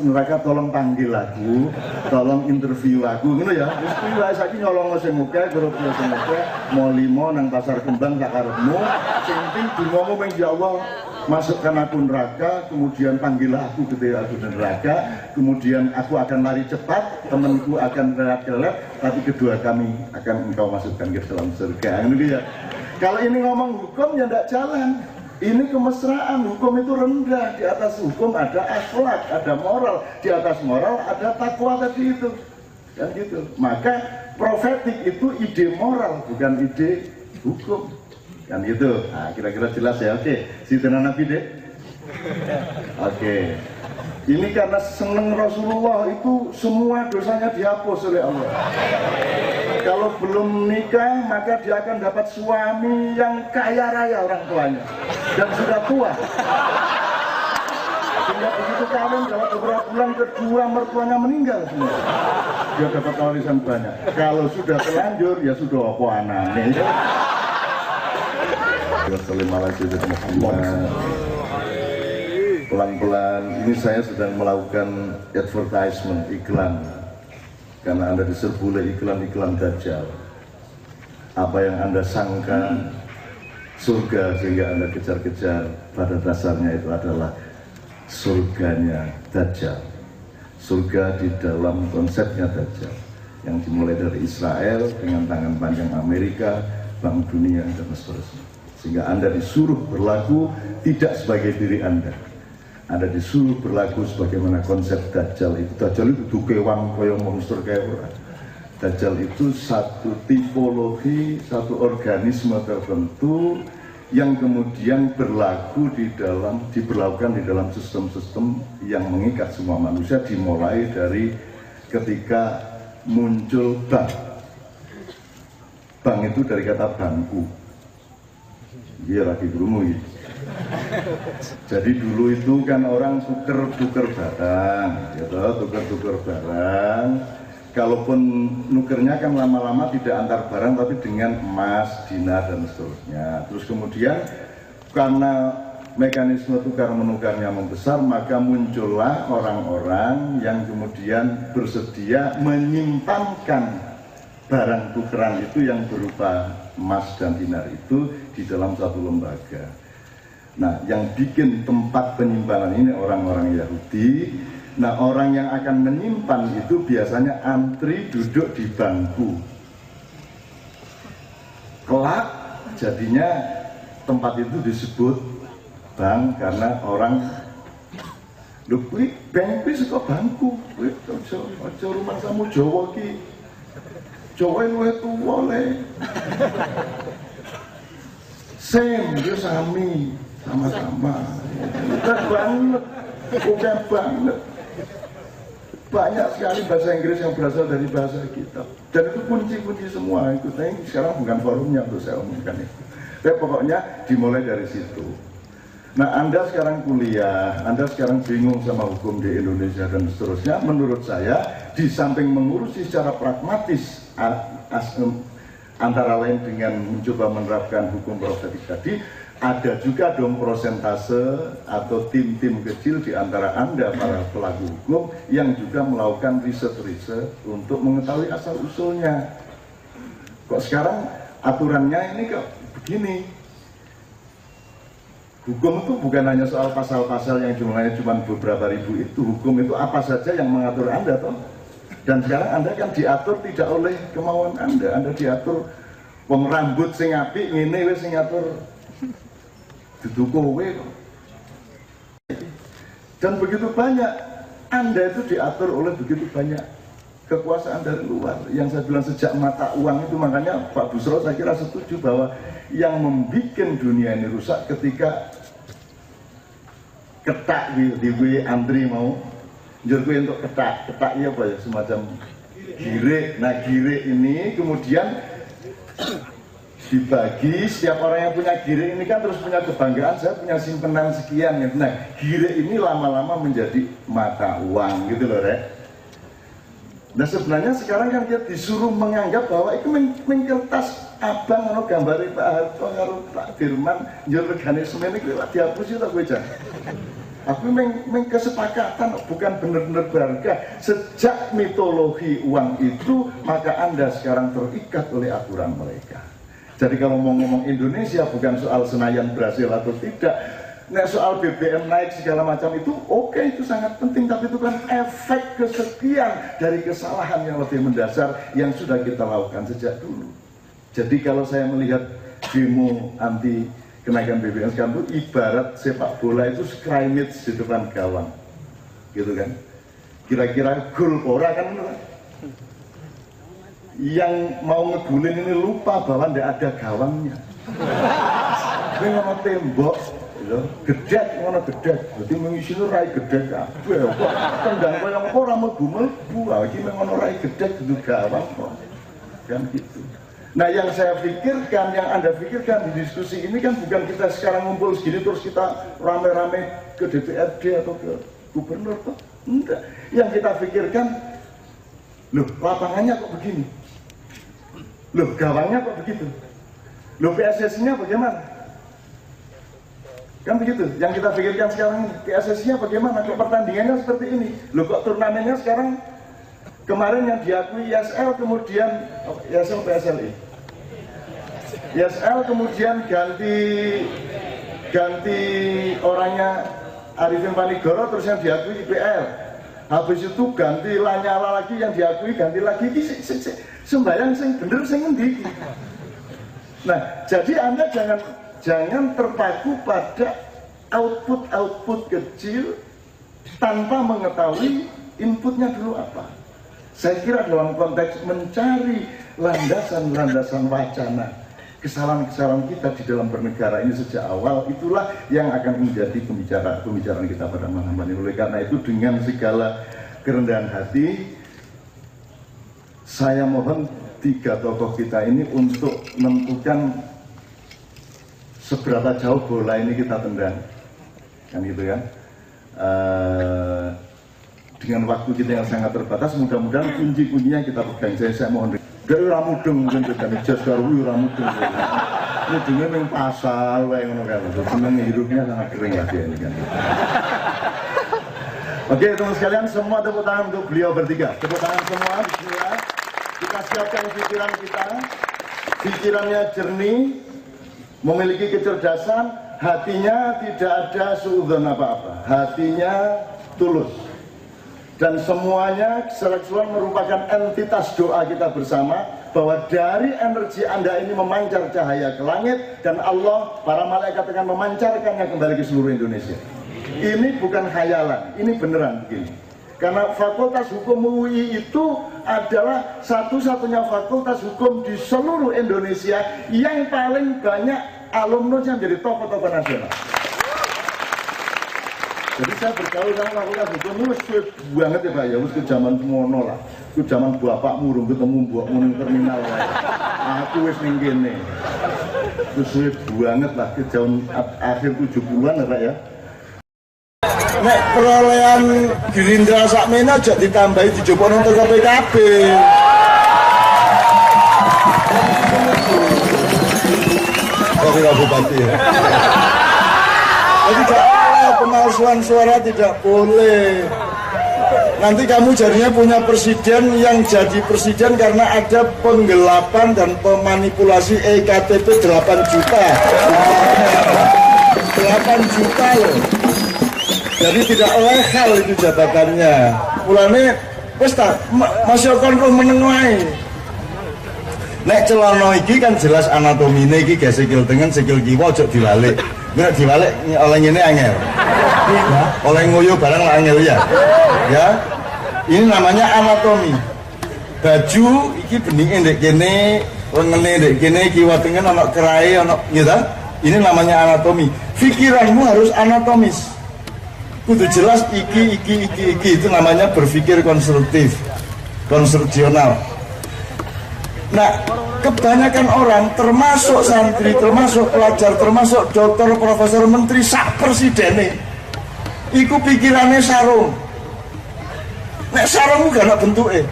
neraka tolong panggil aku, tolong interview aku, gitu ya. Terus saya nyolong sing muka, grup sing muka, mau limo nang pasar kembang tak karepmu, sing penting dungomu meng ya Allah, masukkan aku neraka, kemudian panggillah aku ketika aku di neraka, kemudian aku akan lari cepat, temanku akan kelet, tapi kedua kami akan engkau masukkan ke dalam surga, gitu ya. Kalau ini ngomong hukum ya tidak jalan. Ini kemesraan, hukum itu rendah, di atas hukum ada akhlak, ada moral, di atas moral ada takwa tadi itu, kan gitu. Maka profetik itu ide moral, bukan ide hukum, kan gitu. Nah, kira-kira jelas ya. Oke, Sidina Nabi deh. Oke. Ini karena seneng Rasulullah itu semua dosanya dihapus oleh Allah. Kalau belum nikah maka dia akan dapat suami yang kaya raya orang tuanya dan sudah tua. Sehingga begitu kawin dalam beberapa bulan kedua mertuanya meninggal semua. Dia dapat warisan banyak. Kalau sudah terlanjur ya sudah apa anaknya. Pelan-pelan ini saya sedang melakukan advertisement, iklan, karena Anda diserbu oleh iklan-iklan Dajjal. Apa yang Anda sangka surga sehingga Anda kejar-kejar, pada dasarnya itu adalah surganya Dajjal. Surga di dalam konsepnya Dajjal yang dimulai dari Israel dengan tangan panjang Amerika, Bank Dunia dan seterusnya. Sehingga Anda disuruh berlaku tidak sebagai diri Anda disuruh berlaku sebagaimana konsep Dajjal itu. Dajjal itu dukewang kaya monster kaya orang. Dajjal itu satu tipologi, satu organisme tertentu yang kemudian diberlakukan di dalam sistem-sistem yang mengikat semua manusia, dimulai dari ketika muncul bank. Bank itu dari kata bangku. Dia lagi berumur gitu. Jadi dulu itu kan orang tuker barang, gitu, tuker barang. Kalaupun nukernya kan lama-lama tidak antar barang, tapi dengan emas, dinar dan seterusnya. Terus kemudian karena mekanisme tukar menukarnya membesar, maka muncullah orang-orang yang kemudian bersedia menyimpankan barang tukeran itu yang berupa emas dan dinar itu di dalam satu lembaga. Nah, yang bikin tempat penyimpanan ini orang-orang Yahudi. Nah, orang yang akan menyimpan itu biasanya antri duduk di bangku. Kelak jadinya tempat itu disebut bank karena orang lho kuwi bank kuwi saka bangku. Kuwi aja rumah kamu Jawa ki. Jawa luwih tuwa le. Dia sami sama-sama. Bukan banget. Banyak sekali bahasa Inggris yang berasal dari bahasa kita. Dan itu kunci-kunci semua. Itu sekarang bukan forumnya untuk saya omongkan itu. Tapi pokoknya dimulai dari situ. Nah, Anda sekarang kuliah, Anda sekarang bingung sama hukum di Indonesia dan seterusnya. Menurut saya, di samping mengurusi secara pragmatis antara lain dengan mencoba menerapkan hukum profetik tadi, ada juga dong prosentase atau tim-tim kecil di antara Anda para pelaku hukum yang juga melakukan riset-riset untuk mengetahui asal-usulnya. Kok sekarang aturannya ini kok begini? Hukum itu bukan hanya soal pasal-pasal yang jumlahnya cuma beberapa ribu itu. Hukum itu apa saja yang mengatur Anda toh? Dan sekarang Anda kan diatur tidak oleh kemauan Anda diatur wong rambut sing apik ngene wis sing ngatur dudu kowe. Dan begitu banyak Anda itu diatur oleh begitu banyak kekuasaan dari luar. Yang saya bilang sejak mata uang itu, makanya Pak Busro saya kira setuju bahwa yang membuat dunia ini rusak ketika ketak di antri mau njur kuwi untuk ketak iya apa ya, semacam gire. Nah, gire ini kemudian dibagi, setiap orang yang punya gire ini kan terus punya kebanggaan, saya punya simpenan sekian ya. Nah, gire ini lama-lama menjadi mata uang gitu loh, Rek. Nah, sebenarnya sekarang kan kita disuruh menganggap bahwa itu mengkertas abang ono gambare Pak Harto karo Pak Firman njur regane semen iki lak dihapusi ta kowe, Jan. Aku kesepakatan bukan benar-benar berharga. Sejak mitologi uang itu, maka Anda sekarang terikat oleh aturan mereka. Jadi kalau mau ngomong Indonesia bukan soal Senayan berhasil atau tidak. Nah, soal BBM naik segala macam itu oke, itu sangat penting, tapi itu kan efek kesekian dari kesalahan yang lebih mendasar yang sudah kita lakukan sejak dulu. Jadi kalau saya melihat demo anti kenaikan BBM sekarang itu ibarat sepak bola itu scrimmage di depan gawang, gitu kan? Kira-kira gol ora kan? Yang mau ngegulin ini lupa bahwa tidak ada gawangnya. Ini ngomong tembok, gitu. Gedek ngono gedek. Dadi mengisine rai gedek kabeh. Kok tendang koyo apa ora mlebu-mlebu. Iki ngono rai gedek kudu gawang kok. Kan gitu. Nah yang saya pikirkan, yang Anda pikirkan di diskusi ini kan bukan kita sekarang ngumpul segini terus kita rame-rame ke DPRD atau ke gubernur toh. Enggak. Yang kita pikirkan, loh lapangannya kok begini? Loh gawangnya kok begitu? Loh PSSI-nya bagaimana? Kan begitu, yang kita pikirkan sekarang ini, PSSI-nya bagaimana? Kok pertandingannya seperti ini? Loh kok turnamennya sekarang kemarin yang diakui ISL kemudian ISL PSLI. ISL kemudian ganti orangnya Arifin Panigoro terus yang diakui IPL. Habis itu ganti Lanyala lagi yang diakui ganti lagi sembayang sing bener sing ngendi. Nah, jadi Anda jangan terpaku pada output kecil tanpa mengetahui inputnya dulu apa. Saya kira dalam konteks mencari landasan-landasan wacana kesalahan-kesalahan kita di dalam bernegara ini sejak awal, itulah yang akan menjadi pembicaraan kita pada malam ini. Oleh karena itu dengan segala kerendahan hati, saya mohon tiga tokoh kita ini untuk menentukan seberapa jauh bola ini kita tendang, kan gitu kan. Dengan waktu kita yang sangat terbatas, mudah-mudahan kunci-kuncinya kita pegang. Saya mohon dari ramudeng mungkin kita jas karo ramudeng. Mudenge ning pasar wae ngono kan. Seneng hidupnya sangat kering lah dia ini kan. Oke, teman sekalian, semua tepuk tangan untuk beliau bertiga. Tepuk tangan semua, bismillah. Kita siapkan pikiran kita. Pikirannya jernih, memiliki kecerdasan, hatinya tidak ada suudzon apa-apa. Hatinya tulus. Dan semuanya secara keseluruhan merupakan entitas doa kita bersama bahwa dari energi Anda ini memancar cahaya ke langit dan Allah, para malaikat akan memancarkannya kembali ke seluruh Indonesia. Ini bukan khayalan, ini beneran begini. Karena Fakultas Hukum UI itu adalah satu-satunya fakultas hukum di seluruh Indonesia yang paling banyak alumnusnya menjadi tokoh-tokoh nasional. Jadi saya bergaul sama fakultas hukum itu sulit banget ya Pak ya, ke zaman semono lah, ke zaman bapak murung ketemu mbokmu ning terminal lah. Aku wis ning kene. Itu sulit banget lah ke tahun akhir 70-an ya Pak ya. Nek perolehan Gerindra sakmene aja ditambahi dijupuk nang PKB. Tapi Bupati ya. Jadi pemalsuan suara tidak boleh. Nanti kamu jadinya punya presiden yang jadi presiden karena ada penggelapan dan pemanipulasi EKTP 8 juta. 8 juta loh. Jadi tidak legal itu jabatannya. Mulane wis ta masih kon menengahi. Nek celana iki kan jelas anatomine iki gak sikil tengen sikil kiwa ojo diwalik. Nek diwalik oleh ngene angel. Ya, oleh ngoyo barang lah angel ya. Ya. Ini namanya anatomi. Baju iki beninge ndek kene, lengene ndek kene, kiwa tengen ana kerai ana gitu. Ini namanya anatomi. Pikiranmu harus anatomis. Kudu jelas iki itu namanya berpikir konstruktif, konstruksional. Nah, kebanyakan orang termasuk santri, termasuk pelajar, termasuk dokter, profesor, menteri, sak presidene iku pikirannya sarung. Nek sarungmu gak ana bentuke.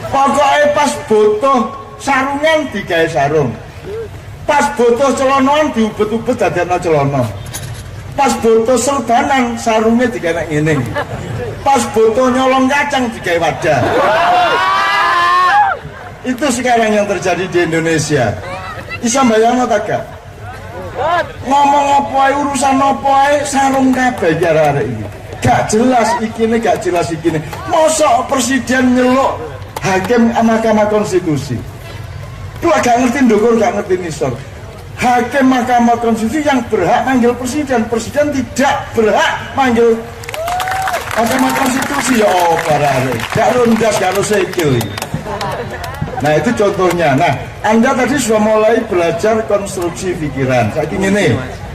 Pokoknya pas butuh sarungan digawe sarung. Pas butuh celonoan diubet-ubet dadekno celana. Pas butuh serbanan sarungnya digawe ngene. Pas butuh nyolong kacang digawe wadah. Itu sekarang yang terjadi di Indonesia. Bisa bayangno ta gak? Ngomong apa ae urusan apa ae sarung kabeh arek iki. Gak jelas ikine, gak jelas ikine. Mosok presiden nyeluk hakim Mahkamah Konstitusi. Itu gak ngerti ndukur, gak ngerti nisor. Hakim Mahkamah Konstitusi yang berhak manggil presiden, presiden tidak berhak manggil Mahkamah Konstitusi. Ya oh parah, gak rundas, gak sikil. Nah itu contohnya. Nah Anda tadi sudah mulai belajar konstruksi pikiran. Saya ingin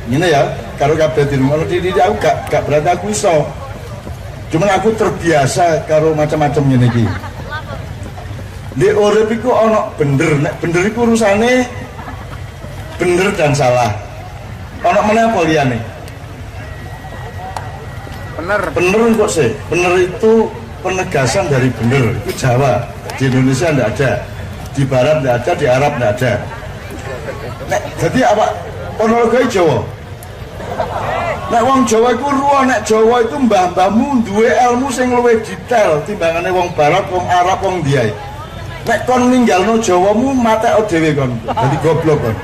ini ya, karo kabeh di rumah di aku gak berarti aku iso. Cuman aku terbiasa karo macam-macam ngene iki. Di urip iku ana bener, nek bener iku urusane bener dan salah. Ana meneh apa liyane? Bener kok sih. Bener itu penegasan dari bener. Itu Jawa. Di Indonesia enggak ada. Di Barat enggak ada, di Arab enggak ada. Nek jadi apa? Monologi Jawa. Nek wong Jawa iku ruwah, nek Jawa itu mbah-mbahmu duwe ilmu sing luwih detail timbangane wong Barat, wong Arab, wong Ndiaye. Nek kon ninggalno Jawamu matek dhewe kon. Dadi goblok kon.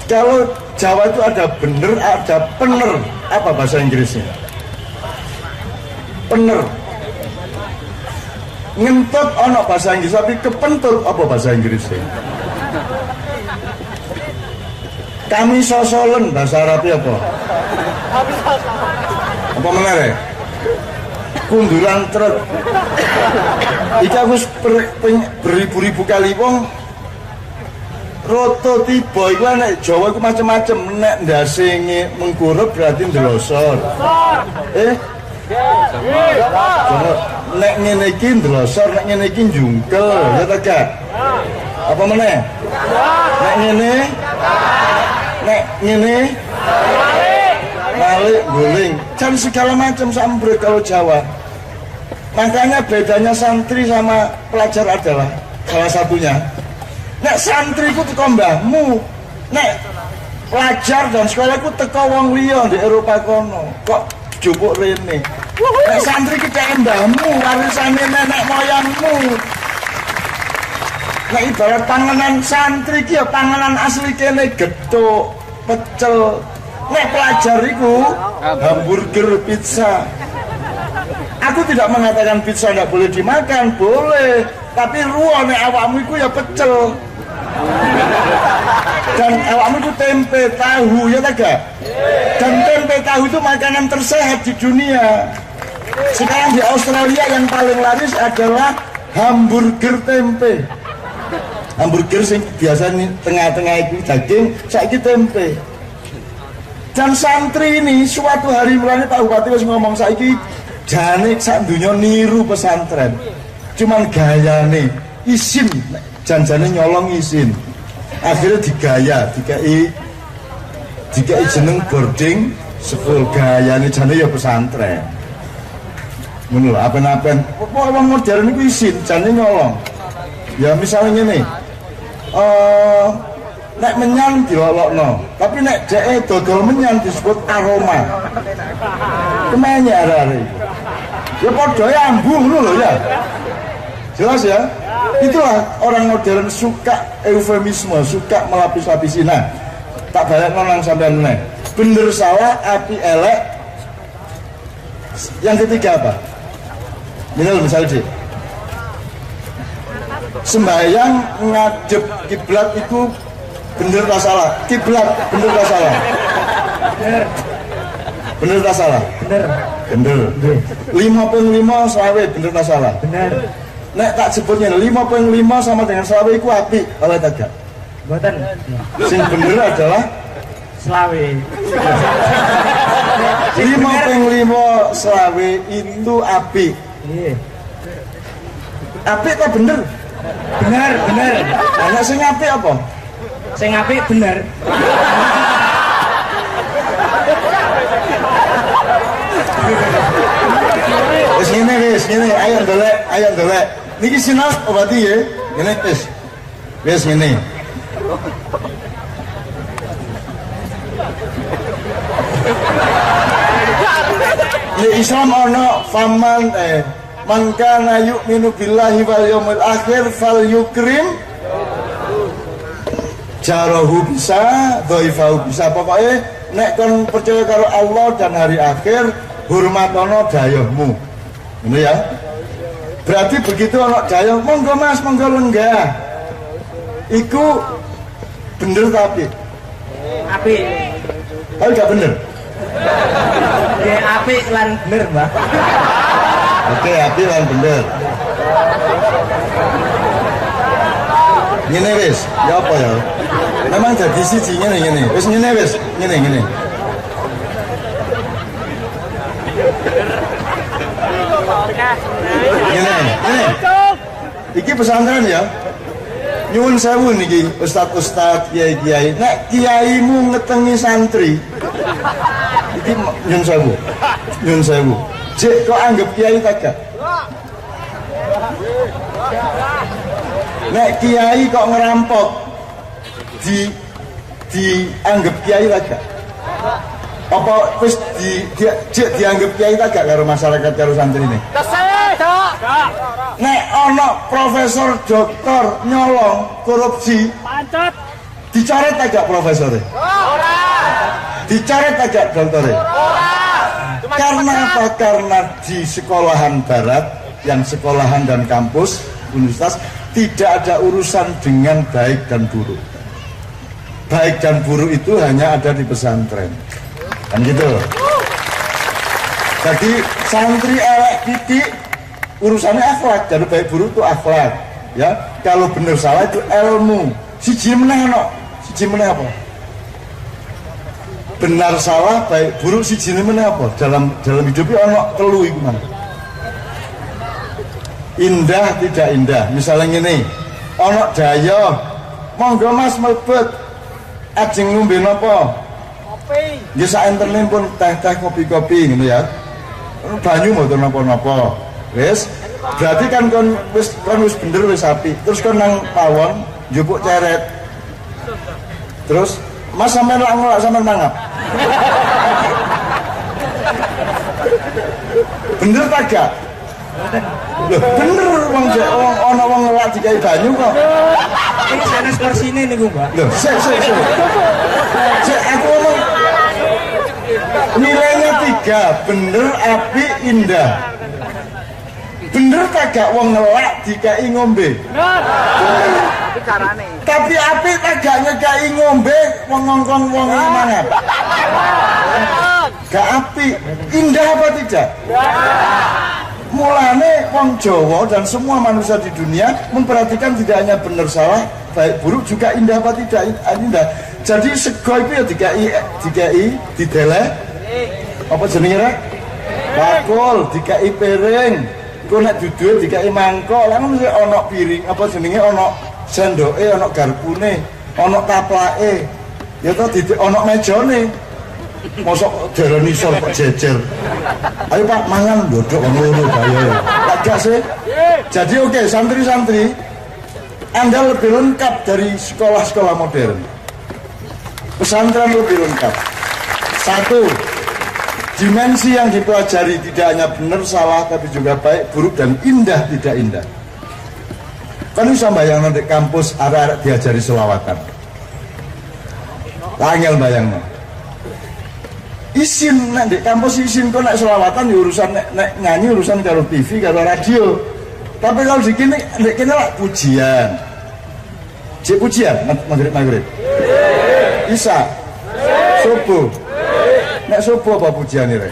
Kalau Jawa itu ada bener, ada pener. Apa bahasa Inggrisnya? Pener. Ngentut ono bahasa Inggris, tapi kepentut apa bahasa Inggrisnya? Kami sosolen bahasa Arabnya apa? Apa menarik? Kundulan truk. Iki aku beribu-ribu kali wong roto tiba iku nek Jawa iku macam-macam. Nek ndase mengkurep berarti ndelosor. Nek ngene iki ndelosor, nek ngene iki njungkel, ya ta gak? Apa meneh? Nek ngene balik guling, dan segala macam sambre kalau Jawa. Makanya bedanya santri sama pelajar adalah salah satunya. Nek santri ku teko mbahmu, nek pelajar dan sekolah ku teko wong liya di Eropa kono. Kok jupuk rene. Nek santri ki cek mbahmu, warisane nenek moyangmu. Nek ibarat panganan santri ki ya panganan asli kene gethuk, pecel. Nek pelajar iku hamburger, pizza. Aku tidak mengatakan pizza tidak boleh dimakan, boleh. Tapi ruang nek awakmu iku ya pecel. Dan awakmu itu tempe, tahu, ya tak gak? Dan tempe tahu itu makanan tersehat di dunia. Sekarang di Australia yang paling laris adalah hamburger tempe. Hamburger sing biasa tengah-tengah itu daging, saiki tempe. Dan santri ini suatu hari mulanya Pak Bupati wis ngomong saiki jane sak donya niru pesantren. Cuman gayane isin, janjane nyolong isin. Akhirnya digaya, dikai jeneng boarding school, gayane jane ya pesantren. Ngono lho, apen-apen. Kok wong modern iku isin, jane nyolong. Ya misalnya ngene. Nek menyan dilolokno, tapi nek dhek dodol menyan disebut aroma. Kemenye arek. Ya padha ya ambu ngono lho ya. Jelas ya? Itulah orang modern suka eufemisme, suka melapis-lapisi. Nah, tak balik nang sampean meneh. Bener salah, api elek. Yang ketiga apa? Ini misalnya sih. Sembahyang ngadep kiblat itu bener tak salah? Kiblat bener tak salah? Bener tak salah? Bener. 5/5 selawe bener tak salah? Bener. Nek tak sebutnya 5/5 sama dengan selawe itu api, oleh tak? Mboten. Sing bener adalah selawe. 5/5 selawe itu api. Iya. Api tak bener? Bener. Nah, sing api apa? Sing api bener. Wis ngene, ayo ndelek. Niki sinau obati ya. Ngene wis ngene. Di Islam ana faman man kana yu'minu billahi wal yaumil akhir falyukrim jarahu bisa, dhaifahu bisa. Pokoknya nek kon percaya karo Allah dan hari akhir, hormatono dayahmu. Ini ya. Berarti begitu ana dayah, monggo Mas, monggo lenggah. Iku bener tapi api. Oh gak bener. Ya api lan bener, Mbak. Oke, api lan bener. Ngene wis, ya apa ya? Memang jadi siji ngene. Wis ngene wis, ngene. Ngene. Iki pesantren ya. Nyuwun sewu niki ustaz-ustaz, kiai-kiai. Nek kiaimu ngetengi santri. Iki nyuwun sewu. Cek kok anggap kiai kagak? Nek kiai kok ngerampok dianggap kiai kagak? Apa wis dianggap kiai kagak karo masyarakat karo santri ini? Nek ana profesor doktor nyolong korupsi pancet dicoret agak profesore? Ora. Dicoret agak doktore? Ora. Karena apa? Karena di sekolahan barat yang sekolahan dan kampus universitas tidak ada urusan dengan baik dan buruk. Baik dan buruk itu hanya ada di pesantren. Kan gitu. Jadi santri elek titik urusannya akhlak, jadi baik buruk itu akhlak, ya. Kalau benar salah itu ilmu. Siji meneh ono, siji meneh apa? Benar salah baik buruk siji meneh apa? Dalam hidupnya ono telu iku man. Indah tidak indah. Misalnya ngene, ono daya, monggo Mas mlebet. Ajeng ngombe napa? Kopi. Nggih sak entene pun teh-teh kopi-kopi ngono ya. Banyu mboten napa-napa. Wis, berarti kan kon wis bener wis api. Terus kon nang pawon njupuk ceret. Terus Mas sampean lak sampean mangap. Bener ta gak? Loh, bener wong ana wong ngelak dikai banyu kok. Iki sanes korsine niku, Mbak. Loh, sik. Sik aku ngomong nilainya 3, bener, api, indah. Bener kagak wong ngelak dikai ngombe? Bener. Carane. Tapi api kagak nyekai ngombe wong ngongkon wong mangan. Gak api, indah apa tidak? Mulane wong Jawa dan semua manusia di dunia memperhatikan tidak hanya benar salah, baik buruk juga indah apa tidak indah. Jadi sego itu ya dikai dideleh. Apa jenenge rek? Bakul, dikai piring. Iku nek duduhe dikai mangkok, lan mesti ana piring, apa jenenge ana sendoke, ana garpune, ana taplake. Ya to didik ana mejane. Mosok darani isor kok jejer. Ayo Pak mangan ndodok wong loro bae. Tak gas sih. Jadi oke, santri-santri Anda lebih lengkap dari sekolah-sekolah modern. Pesantren lebih lengkap. 1, dimensi yang dipelajari tidak hanya benar salah tapi juga baik, buruk dan indah tidak indah. Kan bisa bayangkan di kampus arek-arek diajari selawatan. Angel bayangno. Isin nek di kampus isin kok nek selawatan ya urusan nek nyanyi urusan karo TV karo radio. Tapi kalau di kene lah pujian. Cek pujian maghrib. Isa. Subuh. Nek subuh apa pujian ini?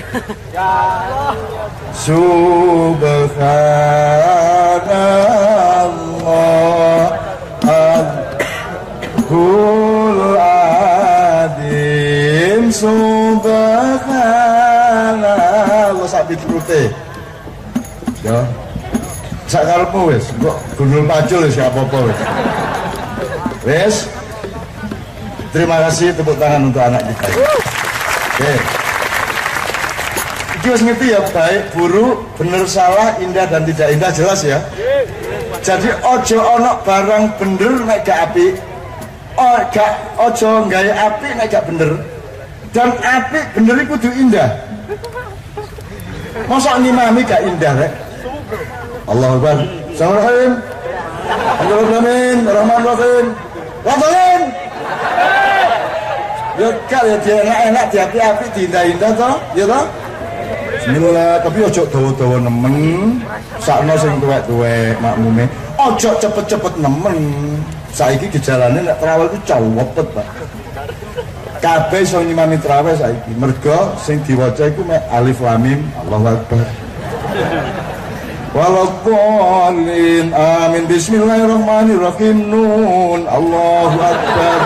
Subhanallah Al-Hul Adim Subhanallah sak piturute. Ya. Sak karepmu wis, kok gundul pacul wis apa-apa wis. Wis. Terima kasih, tepuk tangan untuk anak kita. Oke. Iki wis ngerti ya, baik, buruk, bener salah, indah dan tidak indah jelas ya. Jadi ojo ono barang bener nek gak apik. Ojo nggawe apik nek gak bener. Dan apik bener iku kudu indah. Mosok ngimami gak indah rek. Allahu Akbar. Assalamualaikum. Bismillahirrahmanirrahim. Rahmanirrahim. Rahmanirrahim. Ya kak ya dia enak di api diindah-indah toh, ya toh. Bismillah, tapi ojo dawa-dawa nemen. Sakno sing tuwek-tuwek makmume. Ojo cepet-cepet nemen. Saiki gejalane nek traweh ku cawepet, Pak. Kabeh iso ngimami traweh saiki. Mergo sing diwaca iku mek alif lam mim Allahu Akbar. Waladhdallin. Amin. Bismillahirrahmanirrahim. Nun. Allahu Akbar.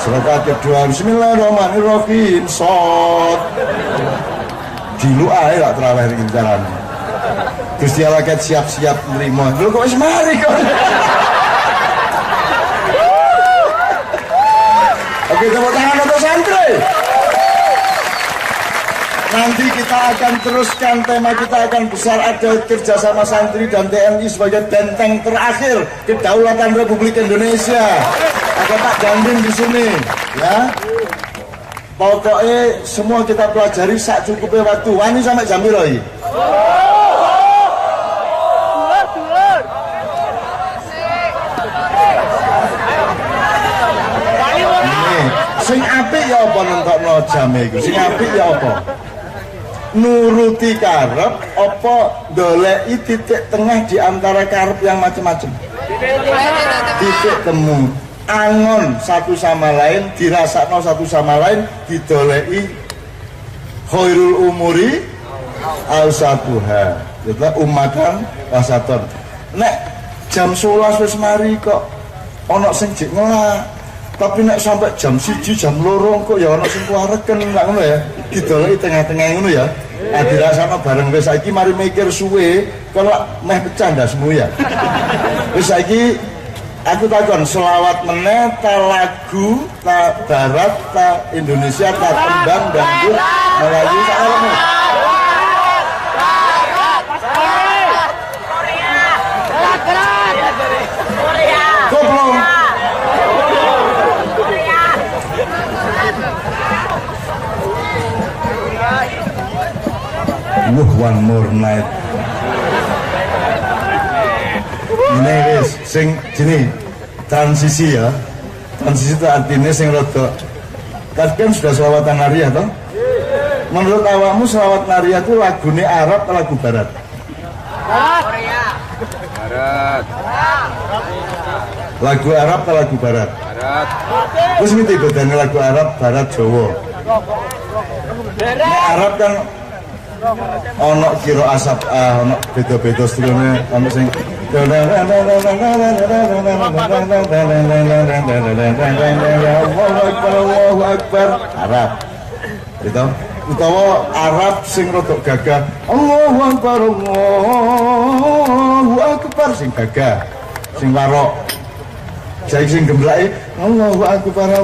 Rakaat kedua Bismillahirrahmanirrahim. Shad. Dilu ae lak traweh iki carane. Gusti Allah ket siap-siap nrimo. Lho kok wis mari kok. Oke, tepuk tangan untuk santri. Nanti kita akan teruskan, tema kita akan besar, ada kerjasama santri dan TNI sebagai benteng terakhir kedaulatan Republik Indonesia. Ada Pak Dandim di sini, ya. Pokoknya semua kita pelajari sak cukupnya waktu. Wani sampai jam piro iki? Sing apik ya apa nentokno jame iku? Sing apik ya apa? Nuruti karep apa ndoleki titik tengah di antara karep yang macam-macam. Titik temu. Angon satu sama lain, dirasakno satu sama lain, didoleki khairul umuri ausatuha. Itu umatan wasaton. Nek jam 11 wis mari kok ana sing jek ngelak. Tapi nek sampai jam 1 jam 2 kok ya ana sing kuareken lak ngono ya. Didoleki tengah-tengah ngono ya. Nah, dirasakno bareng wis saiki mari mikir suwe kalau meh pecah ndasmu ya. Wis saiki aku takon selawat meneh ta lagu ta barat ta Indonesia ta tembang dangdut Melayu sak arepmu. Koplong. One more night. Ini guys, sing gini transisi ya. Transisi itu artinya sing rada. Kan sudah selawatan Nariyah toh? Menurut awakmu selawat Nariyah itu lagune Arab atau lagu Barat? Barat. Lagu Arab atau lagu Barat? Barat. Terus ini bedanya lagu Arab, Barat, Jawa. Arab kan ono kira asap ono beda-beda stilene ono sing Allahu Akbar Arab gitu utawa Arab sing rodok gagah Allahu Akbar sing gagah sing warok saya sing gemblake Allahu Akbar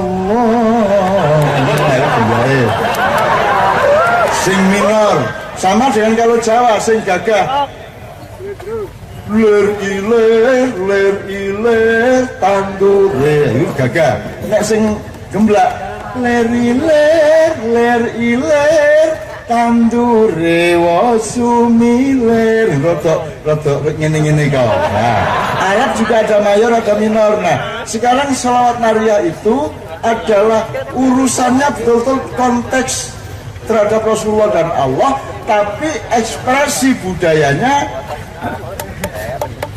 sing minor sama dengan kalau Jawa sing gagah ler iler tandure itu gagah nek sing gemblak ler iler tandure wasumiler rodok ngene-ngene kok. Nah, Arab juga ada mayor ada minor. Nah, sekarang selawat Nariyah itu adalah urusannya betul-betul konteks terhadap Rasulullah dan Allah, tapi ekspresi budayanya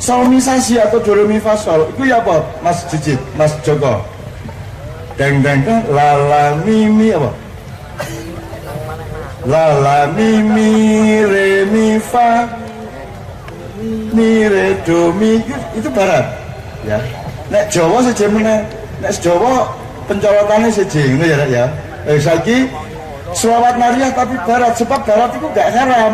solmisasi atau doremi fasol. Itu ya apa, Mas Jijit, Mas Joko? Deng lala mimi apa? Lala mimi re mi fa mi re do mi itu Barat, ya. Nek Jawa saja meneh, nek Jawa pencolotannya saja, ini ya. Saiki selawat Nariyah tapi Barat, sebab Barat itu gak haram.